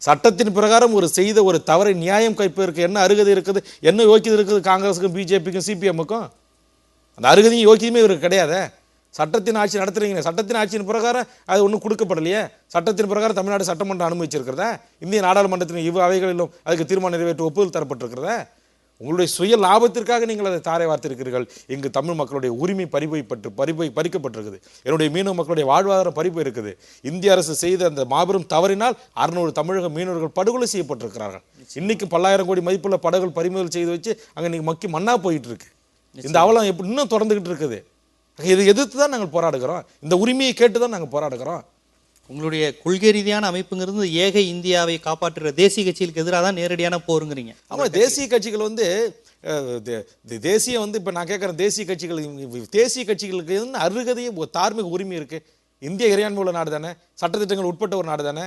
[SPEAKER 2] சட்டத்தின் பிரகாரம் செய்த ஒரு தவறை நியாயம் கைப்பதற்கு என்ன அருகதை இருக்குது, என்ன யோக்கியது இருக்குது காங்கிரஸுக்கும் பிஜேபிக்கும் சிபிஎம்முக்கும்? அந்த அருகதையும் யோக்கியமே இவருக்கு கிடையாது. சட்டத்தின் ஆட்சி நடத்துறீங்க, சட்டத்தின் ஆட்சியின் பிரகாரம் அது ஒன்றும் கொடுக்கப்படலையே. சட்டத்தின் பிரகாரம் தமிழ்நாடு சட்டமன்றம் அனுமதிச்சிருக்கிறதா? இந்திய நாடாளுமன்றத்தின் அவைகளிலும் அதுக்கு தீர்மானம் நிறைவேற்ற ஒப்புதல் தரப்பட்டிருக்கிறதா? உங்களுடைய சுய லாபத்திற்காக நீங்கள் அதை தாரை வார்த்திருக்கிறீர்கள். இங்கு தமிழ் மக்களுடைய உரிமை பறிக்கப்பட்டிருக்குது. என்னுடைய மீனவ மக்களுடைய வாழ்வாதாரம் பறிப்பு இருக்குது. இந்திய அரசு செய்த அந்த மாபெரும் தவறினால் 600 தமிழக மீனவர்கள் படுகொலை செய்யப்பட்டிருக்கிறார்கள். இன்னைக்கு பல்லாயிரம் கோடி மதிப்புள்ள படகுகள் பறிமுதல் செய்து வச்சு அங்கே இன்னைக்கு மக்கி மண்ணா போயிட்டு இருக்கு. இந்த அவலம் எப்படி இன்னும் தொடர்ந்துகிட்டு இருக்குது? இதை எதிர்த்து தான் நாங்கள் போராடுகிறோம். இந்த உரிமையை கேட்டு தான் நாங்கள் போராடுகிறோம்.
[SPEAKER 1] உங்களுடைய கொள்கை ரீதியான அமைப்புங்கிறது ஏக இந்தியாவை காப்பாற்றுற தேசிய கட்சிகளுக்கு எதிராக தான் நேரடியான போருங்கிறீங்க.
[SPEAKER 2] ஆமாம், தேசிய கட்சிகள் தேசிய இப்போ நான் கேட்குறேன், தேசிய கட்சிகளுக்கு அருகதையும் தார்மீக உரிமை இருக்குது. இந்திய இறையாண்மை உள்ள நாடு தானே, சட்டத்திட்டங்கள் உட்பட்ட ஒரு நாடு தானே.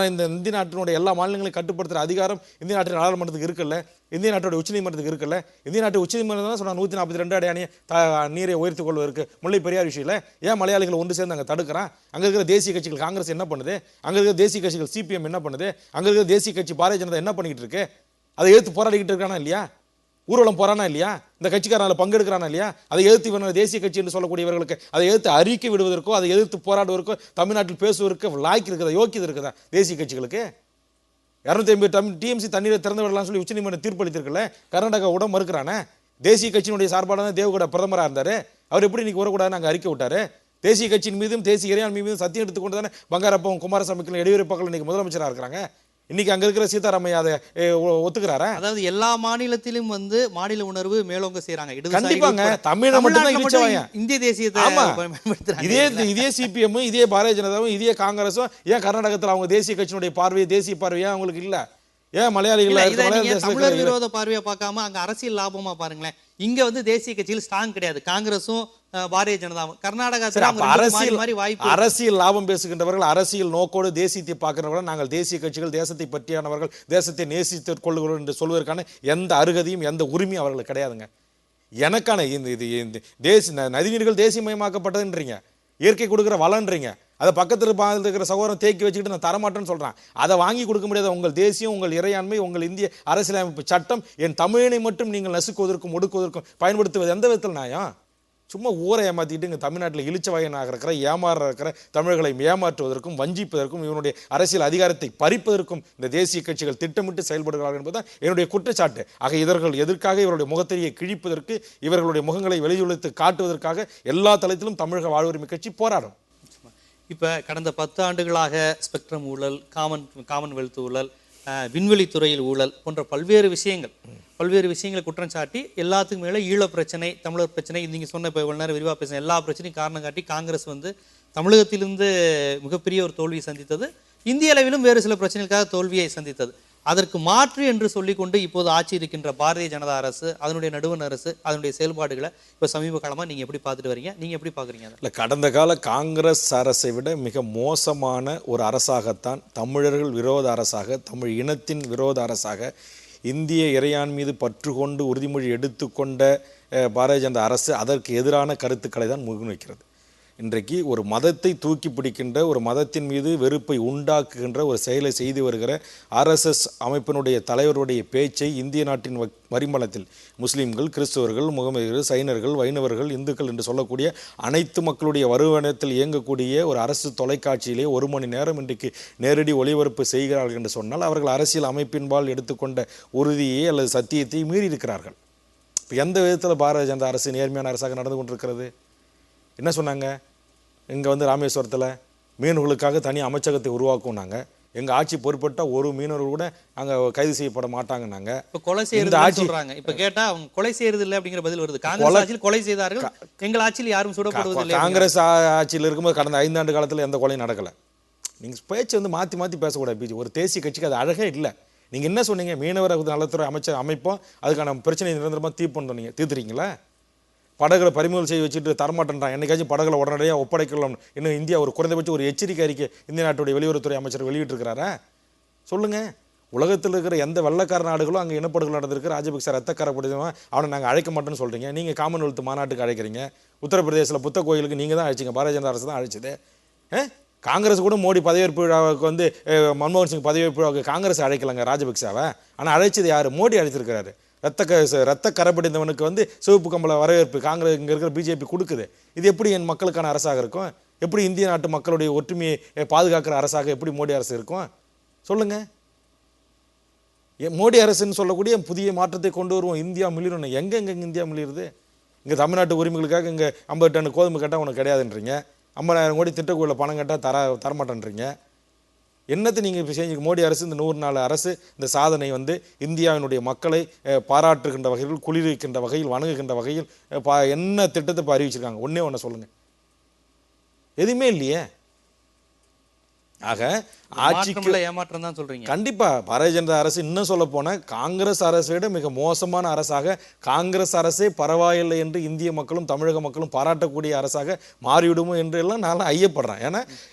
[SPEAKER 2] இந்த இந்திய நாட்டினுடைய எல்லா மாநிலங்களையும் கட்டுப்படுத்துகிற அதிகாரம் இந்திய நாட்டின் நாடாளுமன்றத்துக்கு இருக்குல்ல, இந்திய நாட்டுடைய உச்சநீதிமன்றத்துக்கு இருக்குல்ல. இந்திய நாட்டு உச்சநீதிமன்றம் தான் சொன்னால் 142 அடி அணியை நீரை உயர்த்தி கொள்வதற்கு முல்லை பெரியார் விஷயம் இல்லை. ஏன் மலையாளிகள் ஒன்று சேர்ந்து அங்கே தடுக்கிறான்? அங்கே இருக்கிற தேசிய கட்சிகள் காங்கிரஸ் என்ன பண்ணுது? அங்கே இருக்கிற தேசிய கட்சிகள் சிபிஎம் என்ன பண்ணுது? அங்கே இருக்கிற தேசிய கட்சி பாரதிய ஜனதா என்ன பண்ணிக்கிட்டு இருக்கு? அதை எதிர்த்து போராடிக்கிட்டு இருக்கானா இல்லையா? ஊர்வலம் போறானா இல்லையா? இந்த கட்சிக்காரனால பங்கெடுக்கிறானா இல்லையா? அதை எதிர்த்து இவர்கள் தேசிய கட்சி என்று சொல்லக்கூடியவர்களுக்கு அதை எதிர்த்து அறிக்கை விடுவதற்கோ அதை எதிர்த்து போராடுவதற்கோ தமிழ்நாட்டில் பேசுவதற்கு லாய்க்கு இருக்குதா, யோக்கியது இருக்குதா தேசிய கட்சிகளுக்கு? 250 டிஎம்சி தண்ணீரை திறந்து விடலாம் சொல்லி உச்சநீதிமன்றம் தீர்ப்பளித்திருக்கல. கர்நாடகா உடம்பு மறுக்கிறானே. தேசிய கட்சியினுடைய சார்பான தேவகவுடா பிரதமராக இருந்தார். அவர் எப்படி இன்னைக்கு வரக்கூடாதுன்னு அங்கே அறிக்கை விட்டாரு? தேசிய கட்சியின் மீதும் தேசிய இறையாண்மை மீதும் சத்தியம் எடுத்துக்கொண்டு தானே பங்காரப்பவும் குமாரசாமிக்கு எடியூரப்பாக்கள் இன்னைக்கு முதலமைச்சராக இருக்கிறாங்க. இன்னைக்கு அங்க இருக்கிற சீதாராமையா அதை ஒத்துக்கிறாரா?
[SPEAKER 1] அதாவது எல்லா மாநிலத்திலும் மாநில உணர்வு மேலோங்க செய்யறாங்க.
[SPEAKER 2] கண்டிப்பாங்க. தமிழை மட்டும்
[SPEAKER 1] இந்திய தேசியத்தை
[SPEAKER 2] இதே சிபிஎம், இதே பாரதிய ஜனதாவும், இதே காங்கிரஸும் ஏன் கர்நாடகத்தில் அவங்க தேசிய கட்சியினுடைய தேசிய பார்வையா அவங்களுக்கு இல்ல? ஏன் மலையாளிகள்
[SPEAKER 1] தமிழர் விரோத பார்வையா பார்க்காம அங்க அரசியல் லாபமா பாருங்களேன். இங்க தேசிய கட்சியில் ஸ்ட்ராங் கிடையாது. காங்கிரஸும் பாரதிய ஜனதா, கர்நாடகா
[SPEAKER 2] அரசியல் லாபம் பேசுகின்றவர்கள், அரசியல் நோக்கோடு தேசியத்தை பார்க்கிறவர்கள், நாங்கள் தேசிய கட்சிகள், தேசத்தை பற்றியானவர்கள், தேசத்தை நேசித்துக் கொள்ளுகிறோம் என்று சொல்வதற்கான எந்த அருகதையும் எந்த உரிமையும் அவர்களுக்கு கிடையாதுங்க. எனக்கான இந்த நதிநீர்கள் தேசியமயமாக்கப்பட்டதுன்றீங்க, இயற்கை கொடுக்குற வளன்றீங்க, அதை பக்கத்தில் இருக்கிற சகோதரன் தேக்கி வச்சுக்கிட்டு நான் தரமாட்டேன்னு சொல்கிறேன். அதை வாங்கி கொடுக்க முடியாத உங்கள் தேசியம், உங்கள் இறையாண்மை, உங்கள் இந்திய அரசியலமைப்பு சட்டம் என் தமிழனை மட்டும் நீங்கள் நசுக்குவதற்கும் ஒடுக்குவதற்கும் பயன்படுத்துவது எந்த விதத்தில் நியாயம்? சும்மா ஊரை ஏமாற்றிக்கிட்டு இங்கே தமிழ்நாட்டில் இழிச்சவாயனாக இருக்கிற இருக்கிற தமிழர்களை ஏமாற்றுவதற்கும் வஞ்சிப்பதற்கும் இவனுடைய அரசியல் அதிகாரத்தை பறிப்பதற்கும் இந்த தேசிய கட்சிகள் திட்டமிட்டு செயல்படுகிறார்கள் என்பதுதான் என்னுடைய குற்றச்சாட்டு. ஆக இவர்கள் எதற்காக இவருடைய முகத்திரியை கிழிப்பதற்கு, இவர்களுடைய முகங்களை வெளியுழைத்து காட்டுவதற்காக எல்லா தளத்திலும் தமிழக வாழ்வுரிமை கட்சி போராடும்.
[SPEAKER 1] இப்போ கடந்த 10 ஆண்டுகளாக ஸ்பெக்ட்ரம் ஊழல், காமன்வெல்த் ஊழல், விண்வெளித்துறையில் ஊழல் போன்ற பல்வேறு விஷயங்களை குற்றம் சாட்டி எல்லாத்துக்கும் மேலே ஈழ பிரச்சனை, தமிழர் பிரச்சனை, நீங்கள் சொன்ன இப்போ இவ்வளோ நேரம் விரிவாக பேசுன எல்லா பிரச்சனையும் காரணம் காட்டி காங்கிரஸ் வந்து தமிழகத்திலிருந்து மிகப்பெரிய ஒரு தோல்வியை சந்தித்தது. இந்திய அளவிலும் வேறு சில பிரச்சனைகளுக்காக தோல்வியை சந்தித்தது. அதற்கு மாற்று என்று சொல்லிக்கொண்டு இப்போது ஆட்சி இருக்கின்ற பாரதிய ஜனதா அரசு, அதனுடைய நடுவண் அரசு, அதனுடைய செயல்பாடுகளை இப்போ சமீப காலமாக நீங்கள் எப்படி பார்த்துட்டு வரீங்க? நீங்கள் எப்படி பார்க்குறீங்க?
[SPEAKER 2] இல்லை, கடந்த கால காங்கிரஸ் அரசை விட மிக மோசமான ஒரு அரசாகத்தான், தமிழர்கள் விரோத அரசாக, தமிழ் இனத்தின் விரோத அரசாக, இந்திய இறையான் மீது பற்று கொண்டு உறுதிமொழி எடுத்துக்கொண்ட பாரதிய ஜனதா அரசு அதற்கு எதிரான கருத்துக்களை தான் முன்வைக்கிறது. இன்றைக்கு ஒரு மதத்தை தூக்கி பிடிக்கின்ற, ஒரு மதத்தின் மீது வெறுப்பை உண்டாக்குகின்ற ஒரு செயலை செய்து வருகிற RSS அமைப்பினுடைய தலைவருடைய பேச்சை இந்திய நாட்டின் வரிமளத்தில் முஸ்லீம்கள், கிறிஸ்தவர்கள், முகமதியர்கள், சைனர்கள், வைணவர்கள், இந்துக்கள் என்று சொல்லக்கூடிய அனைத்து மக்களுடைய வருமானத்தில் இயங்கக்கூடிய ஒரு அரசு தொலைக்காட்சியிலே 1 மணி நேரம் இன்றைக்கு நேரடி ஒளிபரப்பு செய்கிறார்கள் என்று சொன்னால் அவர்கள் அரசியல் அமைப்பின்பால் எடுத்துக்கொண்ட உறுதியை அல்லது சத்தியத்தை மீறி இருக்கிறார்கள். இப்போ எந்த விதத்தில் பாரதிய ஜனதா அரசு நேர்மையான அரசாக நடந்து கொண்டிருக்கிறது? என்ன சொன்னாங்க? இங்கே வந்து ராமேஸ்வரத்தில் மீனவர்களுக்காக தனி அமைச்சகத்தை உருவாக்குனாங்க. எங்கள் ஆட்சி பொறுப்பட்டால் ஒரு மீனவர்கள் கூட அங்கே கைது செய்யப்பட மாட்டாங்கன்னாங்க.
[SPEAKER 1] இப்போ கொலை செய்யறது சொல்றாங்க. இப்போ கேட்டா அவங்க கொலை செய்யறது இல்லை அப்படிங்கிற பதில் வருது. காங்கிரஸ் ஆட்சியில் கொலை செய்தார்கள், எங்கள் ஆட்சியில் யாரும் சுடப்படுவதில்லை.
[SPEAKER 2] காங்கிரஸ் ஆட்சியில் இருக்கும்போது கடந்த 5 ஆண்டு காலத்தில் எந்த கொலையும் நடக்கலை. நீங்கள் பேச்சு வந்து மாற்றி பேசக்கூடாது. பிஜி ஒரு தேசிய கட்சிக்கு அது அழகே இல்லை. நீங்கள் என்ன சொன்னீங்க? மீனவர் நலத்துறை அமைப்போம், அதுக்கான பிரச்சனை நிரந்தரமாக தீர்ப்போம். தீர்த்துறீங்களா? படகுகளை பறிமுதல் செய்ய வச்சுட்டு தரமாட்டேன்றான். என்னைக்காச்சும் படகுகளை உடனடியாக ஒப்படைக்கலாம். இன்னும் இந்தியா ஒரு குறைந்தபட்சம் ஒரு எச்சரிக்கை அறிக்கை இந்திய நாட்டுடைய வெளியுறவுத்துறை அமைச்சர் வெளியிட்டிருக்கிறாரா? சொல்லுங்கள். உலகத்தில் இருக்கிற எந்த வெள்ளக்கார நாடுகளும் அங்கே இனப்படுகொலை நடந்திருக்கு. ராஜபக்சே ரத்தக்கரப்படுத்தவன் அவனை நாங்கள் அழைக்க மாட்டோன்னு சொல்கிறீங்க. நீங்கள் காமன்வெல்த் மாநாட்டுக்கு அழைக்கிறீங்க. உத்தரப்பிரதேசில் புத்த கோயிலுக்கு நீங்கள் தான் அழைச்சிங்க, பாரதிய ஜனதா அரசு தான் அழைச்சது. காங்கிரஸ் கூட மோடி பதவியேற்பு விழாவுக்கு வந்து மன்மோகன் சிங் பதவியேற்பு விழாவுக்கு காங்கிரஸ் அழைக்கலாங்க ராஜபக்சாவை. ஆனால் அழைச்சது யார்? மோடி அழைச்சிருக்கிறாரு. ரத்த கரப்படிந்தவனுக்கு வந்து சிவப்பு கம்பள வரவேற்பு காங்கிரஸ் இங்கே இருக்கிற பிஜேபி கொடுக்குது. இது எப்படி என் மக்களுக்கான அரசாக இருக்கும்? எப்படி இந்திய நாட்டு மக்களுடைய ஒற்றுமையை பாதுகாக்கிற அரசாக எப்படி மோடி அரசு இருக்கும்? சொல்லுங்கள். மோடி அரசுன்னு சொல்லக்கூடிய புதிய மாற்றத்தை கொண்டு வருவோம், இந்தியா மிளிரணும். எங்கெங்க இந்தியா மிளிருது? இங்கே தமிழ்நாட்டு உரிமைகளுக்காக இங்கே 50 டன் கோதுமை கேட்டால் உனக்கு கிடையாதுன்றீங்க. 50,000 கோடி திட்டக்குள்ள பணம் கேட்டால் தரமாட்டேன்றீங்க. என்னத்தை நீங்கள் இப்போ செஞ்சு மோடி அரசு இந்த 100 நாள் அரசு இந்த சாதனை வந்து இந்தியாவினுடைய மக்களை பாராட்டுகின்ற வகையில், குளிர்விக்கின்ற வகையில், வணங்குகின்ற வகையில் என்ன திட்டத்தை இப்போ அறிவிச்சிருக்காங்க? ஒன்று சொல்லுங்கள். எதுவுமே இல்லையே. ஆக ஆட்சிக்கு
[SPEAKER 1] ஏமாற்றம் தான் சொல்றீங்க.
[SPEAKER 2] கண்டிப்பா பாரதிய ஜனதா அரசு இன்னும் சொல்ல போனா காங்கிரஸ் அரசை விட மிக மோசமான அரசாக, காங்கிரஸ் அரசே பரவாயில்லை என்று இந்திய மக்களும் தமிழக மக்களும் பாராட்டக்கூடிய அரசாக மாறிவிடுமோ என்று எல்லாம் நான் ஐயப்படுறேன். ஏன்னா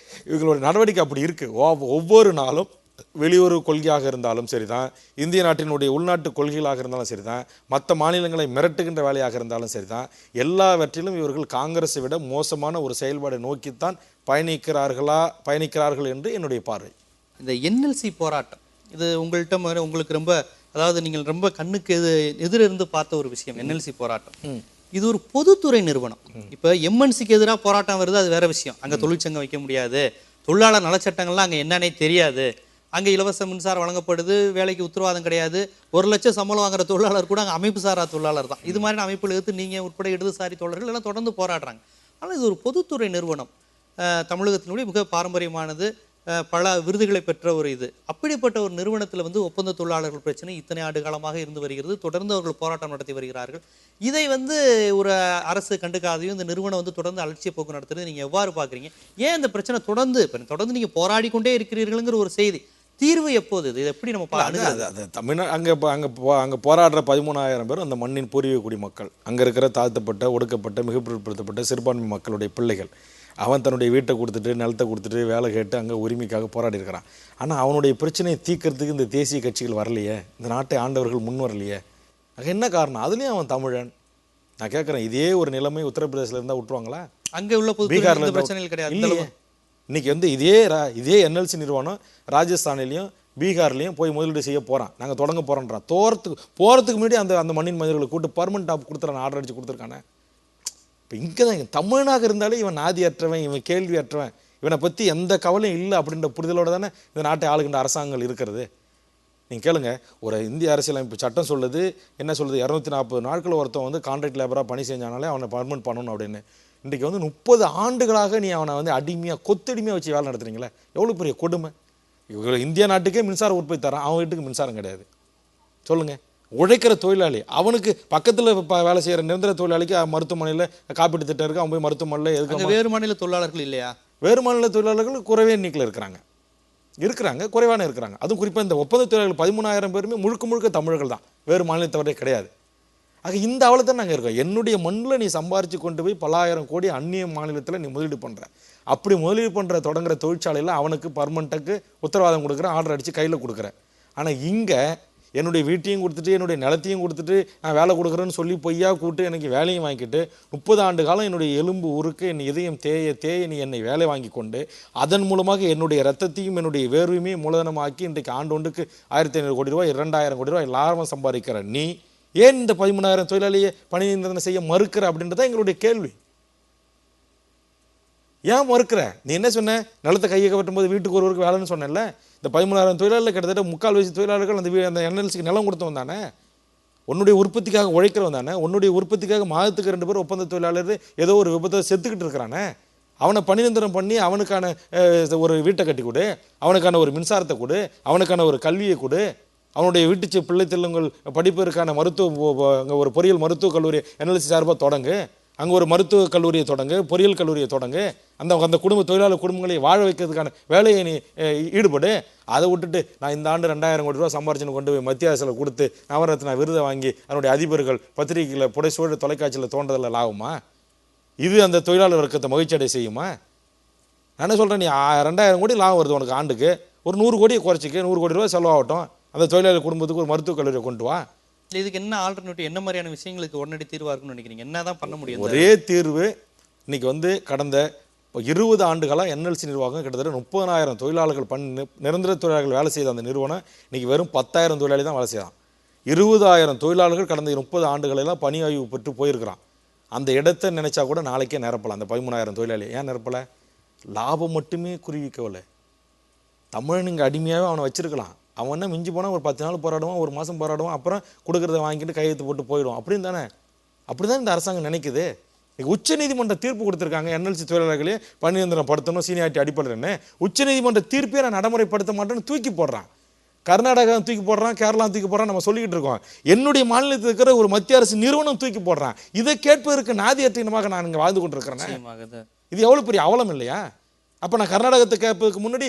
[SPEAKER 2] இவங்களோட நடவடிக்கை அப்படி இருக்கு. ஒவ்வொரு நாளும் வெளியுறவு கொள்கையாக இருந்தாலும் சரிதான், இந்திய நாட்டினுடைய உள்நாட்டு கொள்கைகளாக இருந்தாலும் சரிதான், மற்ற மாநிலங்களை மிரட்டுகின்ற வேலையாக இருந்தாலும் சரிதான், எல்லாவற்றிலும் இவர்கள் காங்கிரஸை விட மோசமான ஒரு செயல்பாடை நோக்கித்தான் பயணிக்கிறார்கள் என்று என்னுடைய பார்வை.
[SPEAKER 1] இந்த NLC போராட்டம் இது உங்களுக்கு ரொம்ப, அதாவது நீங்கள் ரொம்ப கண்ணுக்கு எதிரிருந்து பார்த்த ஒரு விஷயம். NLC போராட்டம் இது ஒரு பொதுத்துறை நிறுவனம். இப்போ MNCக்கு எதிராக போராட்டம் வருது, அது வேற விஷயம். அங்கே தொழிற்சங்கம் வைக்க முடியாது, தொழிலாளர் நலச்சட்டங்கள்லாம் அங்கே என்னன்னே தெரியாது, அங்கே இலவச மின்சாரம் வழங்கப்படுது, வேலைக்கு உத்தரவாதம் கிடையாது, 1 லட்சம் சம்பளம் வாங்குற தொழிலாளர் கூட அங்கே அமைப்பு சாரா தொழிலாளர் தான். இது மாதிரி அமைப்புகள் எடுத்து நீங்கள் உட்பட இடதுசாரி தோழர்கள் எல்லாம் தொடர்ந்து போராடுறாங்க. ஆனால் இது ஒரு பொதுத்துறை நிறுவனம், தமிழகத்தினுடைய மிக பாரம்பரியமானது, பல விருதுகளை பெற்ற ஒரு இது. அப்படிப்பட்ட ஒரு நிறுவனத்தில் வந்து ஒப்பந்த தொழிலாளர்கள் பிரச்சனை இத்தனை ஆண்டு காலமாக இருந்து வருகிறது. தொடர்ந்து அவர்கள் போராட்டம் நடத்தி வருகிறார்கள். இதை வந்து ஒரு அரசு கண்டுக்காதையும் இந்த நிறுவனம் வந்து தொடர்ந்து அலட்சிய போக்கு நடத்துறது நீங்கள் எவ்வாறு பார்க்குறீங்க? ஏன் இந்த பிரச்சனை தொடர்ந்து நீங்கள் போராடி கொண்டே இருக்கிறீர்கள்ங்கிற ஒரு செய்தி தீர்வு எப்போது? இது எப்படி நம்ம அணுகிறது?
[SPEAKER 2] அது தமிழ்நாடு அங்கே போராடுற 13,000 பேர் அந்த மண்ணின் பூர்வீக குடி மக்கள், அங்கே இருக்கிற தாழ்த்தப்பட்ட, ஒடுக்கப்பட்ட, மிகப்பிற்படுத்தப்பட்ட சிறுபான்மை மக்களுடைய பிள்ளைகள். அவன் தன்னுடைய வீட்டை கொடுத்துட்டு, நிலத்தை கொடுத்துட்டு, வேலை கேட்டு அங்கே உரிமைக்காக போராடி இருக்கிறான். ஆனால் அவனுடைய பிரச்சனையை தீர்க்கறதுக்கு இந்த தேசிய கட்சிகள் வரலையே, இந்த நாட்டை ஆண்டவர்கள் முன் வரலையே. அது என்ன காரணம்? அதுலேயும் அவன் தமிழன். நான் கேட்குறேன், இதே ஒரு நிலைமை உத்தரப்பிரதேசில் இருந்தால் விட்டுருவாங்களா?
[SPEAKER 1] அங்கே உள்ள பீகாரில் பிரச்சனைகள் கிடையாது
[SPEAKER 2] இல்லையே. இன்னைக்கு வந்து இதே என்எல்சி நிறுவனம் ராஜஸ்தானிலையும் பீகார்லையும் போய் முதலீடு செய்ய போகிறான், நாங்கள் தொடங்க போகிறோன்றான். போகிறதுக்கு முன்னாடி அந்த மண்ணின் மனிதர்களை கூட்டு பர்மனெண்ட் டாப் கொடுத்துறான், ஆர்டர் அடிச்சு கொடுத்துருக்கானே. இப்போ இங்கே தான் தமிழனாக இருந்தாலே இவன் நாதியற்றவன், இவன் கேள்வியற்றவன், இவனை பற்றி எந்த கவலையும் இல்லை அப்படின்ற புரிதலோடு தானே இந்த நாட்டை ஆளுகின்ற அரசாங்கங்கள் இருக்கிறது. நீங்கள் கேளுங்க, ஒரு இந்திய அரசியலமைப்பு சட்டம் சொல்லுது, என்ன சொல்லுது, 240 நாட்கள் ஒருத்தன் வந்து கான்ட்ராக்ட் லேபராக பணி செஞ்சானாலே அவனை பர்மனெண்ட் பண்ணணும் அப்படின்னு. இன்றைக்கி வந்து 30 ஆண்டுகளாக நீ அவனை வந்து அடிமையாக கொத்தடிமையாக வச்சு வேலை நடத்துறீங்களே, எவ்வளோ பெரிய கொடுமை. இந்திய நாட்டுக்கே மின்சார உற்பத்தி தரான், அவன் வீட்டுக்கு மின்சாரம் கிடையாது. சொல்லுங்கள், உழைக்கிற தொழிலாளி, அவனுக்கு பக்கத்தில் வேலை செய்கிற நிரந்தர தொழிலாளிக்கு மருத்துவமனையில் காப்பீட்டு திட்டம் இருக்குது, அவன் போய் மருத்துவமனையில் எதுக்கு?
[SPEAKER 1] வேறு மாநில தொழிலாளர்கள் இல்லையா?
[SPEAKER 2] வேறு மாநில தொழிலாளர்கள் குறைவே எண்ணிக்கையில் இருக்கிறாங்க, குறைவான இருக்கிறாங்க. அதுவும் குறிப்பாக இந்த ஒப்பந்த தொழிலாளர்கள் 13,000 பேருமே முழுக்க தமிழர்கள் தான், வேறு மாநிலத்தவரே கிடையாது. ஆக இந்த அவலத்தை நாங்கள் இருக்கோம். என்னுடைய மண்ணில் நீ சம்பாரித்து கொண்டு போய் பல ஆயிரம் கோடி அந்நிய மாநிலத்தில் நீ முதலீடு பண்ணுற, அப்படி முதலீடு பண்ணுற தொடங்குற தொழிற்சாலையில் அவனுக்கு பர்மனெண்ட்டுக்கு உத்தரவாதம் கொடுக்குற, ஆர்டர் அடித்து கையில் கொடுக்குற. ஆனால் இங்கே என்னுடைய வீட்டையும் கொடுத்துட்டு, என்னுடைய நிலத்தையும் கொடுத்துட்டு, நான் வேலை கொடுக்குறேன்னு சொல்லி பொய்யா கூட்டு எனக்கு வேலையும் வாங்கிக்கிட்டு 30 ஆண்டு காலம் என்னுடைய எலும்பு உருக்கு, என் இதயம் தேய நீ என்னை வேலை வாங்கி கொண்டு, அதன் மூலமாக என்னுடைய ரத்தத்தையும் என்னுடைய வேர்வையுமே மூலதனமாக்கி இன்றைக்கு ஆண்டொன்றுக்கு 1,500 கோடி ரூபாய் 2,000 கோடி ரூபாய் லாபம் சம்பாதிக்கிற நீ ஏன் இந்த 13,000 தொழிலாளியை பணி நிரந்தரம் செய்ய மறுக்கிற அப்படின்றத எங்களுடைய கேள்வி. ஏன் மறுக்கிற? நீ என்ன சொன்ன, நிலத்தை கையை கட்டும்போது வீட்டுக்கு ஒருவருக்கு வேலைன்னு சொன்னேன்ல. இந்த 13,000 தொழிலாளர்கள் கிட்டத்தட்ட 3/4 தொழிலாளர்கள் அந்த என்எல்சிக்கு நிலம் கொடுத்தவன் தானே, உன்னுடைய உற்பத்திக்காக உழைக்கிறவன் தானே. உன்னுடைய உற்பத்திக்காக மாதத்துக்கு 2 பேர் ஒப்பந்த தொழிலாளர் ஏதோ ஒரு விபத்தை செத்துக்கிட்டு இருக்கிறானே, அவனை பணி நிரந்தரம் பண்ணி அவனுக்கான ஒரு வீட்டை கட்டி கொடு, அவனுக்கான ஒரு மின்சாரத்தை கொடு, அவனுக்கான ஒரு கல்வியை கொடு, அவனுடைய வீட்டு பிள்ளை செல்லுங்கள் படிப்பதற்கான அங்கே ஒரு பொறியியல் மருத்துவக் கல்லூரி என்எல்சி சார்பாக தொடங்கு, அங்கே ஒரு மருத்துவக் கல்லூரியை தொடங்கு, பொறியியல் கல்லூரியை தொடங்கு, அந்த தொழிலாளர் குடும்பங்களை வாழ வைக்கிறதுக்கான வேலையை நீ ஈடுபடு. அதை விட்டுட்டு நான் இந்த ஆண்டு 2,000 கோடி ரூபா சம்பாரிச்சுன்னு கொண்டு போய் மத்திய அரசில் கொடுத்து நவரத்னா விருதை வாங்கி அதனுடைய அதிபர்கள் பத்திரிகையில் புடைசூழல் தொலைக்காட்சியில் தோன்றதில் லாகுமா? இது அந்த தொழிலாளர் வர்க்கத்தை மகிழ்ச்சி அடைய செய்யுமா? நான் என்ன சொல்கிறேன், நீ 2,000 கோடி லாபம் வருது உனக்கு ஆண்டுக்கு, ஒரு 100 கோடியை குறைச்சிக்க, 100 கோடி ரூபா செலவாகட்டும், அந்த தொழிலாளர் குடும்பத்துக்கு ஒரு மருத்துவக் கல்லூரியை கொண்டு வா.
[SPEAKER 1] இதுக்கு என்ன ஆல்டர்னேட்டிவ், என்ன மாதிரியான விஷயங்களுக்கு உடனடி தீர்வாக இருக்குன்னு நினைக்கிறீங்க? என்ன தான் பண்ண முடியும்?
[SPEAKER 2] ஒரே தீர்வு, இன்னைக்கு வந்து கடந்த 20 ஆண்டுகளாக என்எல்சி நிர்வாகம் கிட்டத்தட்ட 30,000 தொழிலாளர்கள் நிரந்தர தொழிலாளர்கள் வேலை செய்த அந்த நிறுவனம் இன்னைக்கு வெறும் 10,000 தொழிலாளி தான் வேலை செய்யலாம். 20,000 தொழிலாளர்கள் கடந்த 30 ஆண்டுகளெல்லாம் பணி ஆய்வு பெற்று போயிருக்கிறான். அந்த இடத்தை நினைச்சா கூட நாளைக்கே நிரப்பலாம் அந்த 13,000 தொழிலாளி. ஏன் நிரப்பலை? லாபம் மட்டுமே குறிவிக்கவில்லை. தமிழன் இங்கே அடிமையாகவே அவனை வச்சிருக்கலாம். அவன் என்ன மிஞ்சி போனால் ஒரு 10 நாள் போராடுவான், ஒரு மாதம் போராடுவான், அப்புறம் கொடுக்குறத வாங்கிட்டு கையெழுத்து போட்டு போயிடுவான். அப்படின்னு தானே, அப்படி தான் இந்த அரசாங்கம் நினைக்குது. உச்ச நீதிமன்ற தீர்ப்பு கொடுத்துருக்காங்க, என்எல்சி தொழிலாளர்களே பணி நிரந்தரம் படுத்தணும் சீனியாரிட்டி அடிப்படைன்னு. உச்ச நீதிமன்ற தீர்ப்பே நான் நடைமுறைப்படுத்த மாட்டேன்னு தூக்கி போடுறான். கர்நாடகா தூக்கி போடுறான், கேரளா தூக்கி போடுறான், நம்ம சொல்லிக்கிட்டு இருக்கோம். என்னுடைய மாநிலத்தில் இருக்கிற ஒரு மத்திய அரசு நிறுவனம் தூக்கி போடுறான். இதை கேட்பதற்கு நாதியற்ற இனமாக நான் இங்கே வாழ்ந்து கொண்டு இருக்கிறேன். இது எவ்வளோ பெரிய அவலம் இல்லையா? அப்போ நான் கர்நாடகத்தை கேட்பதுக்கு முன்னாடி,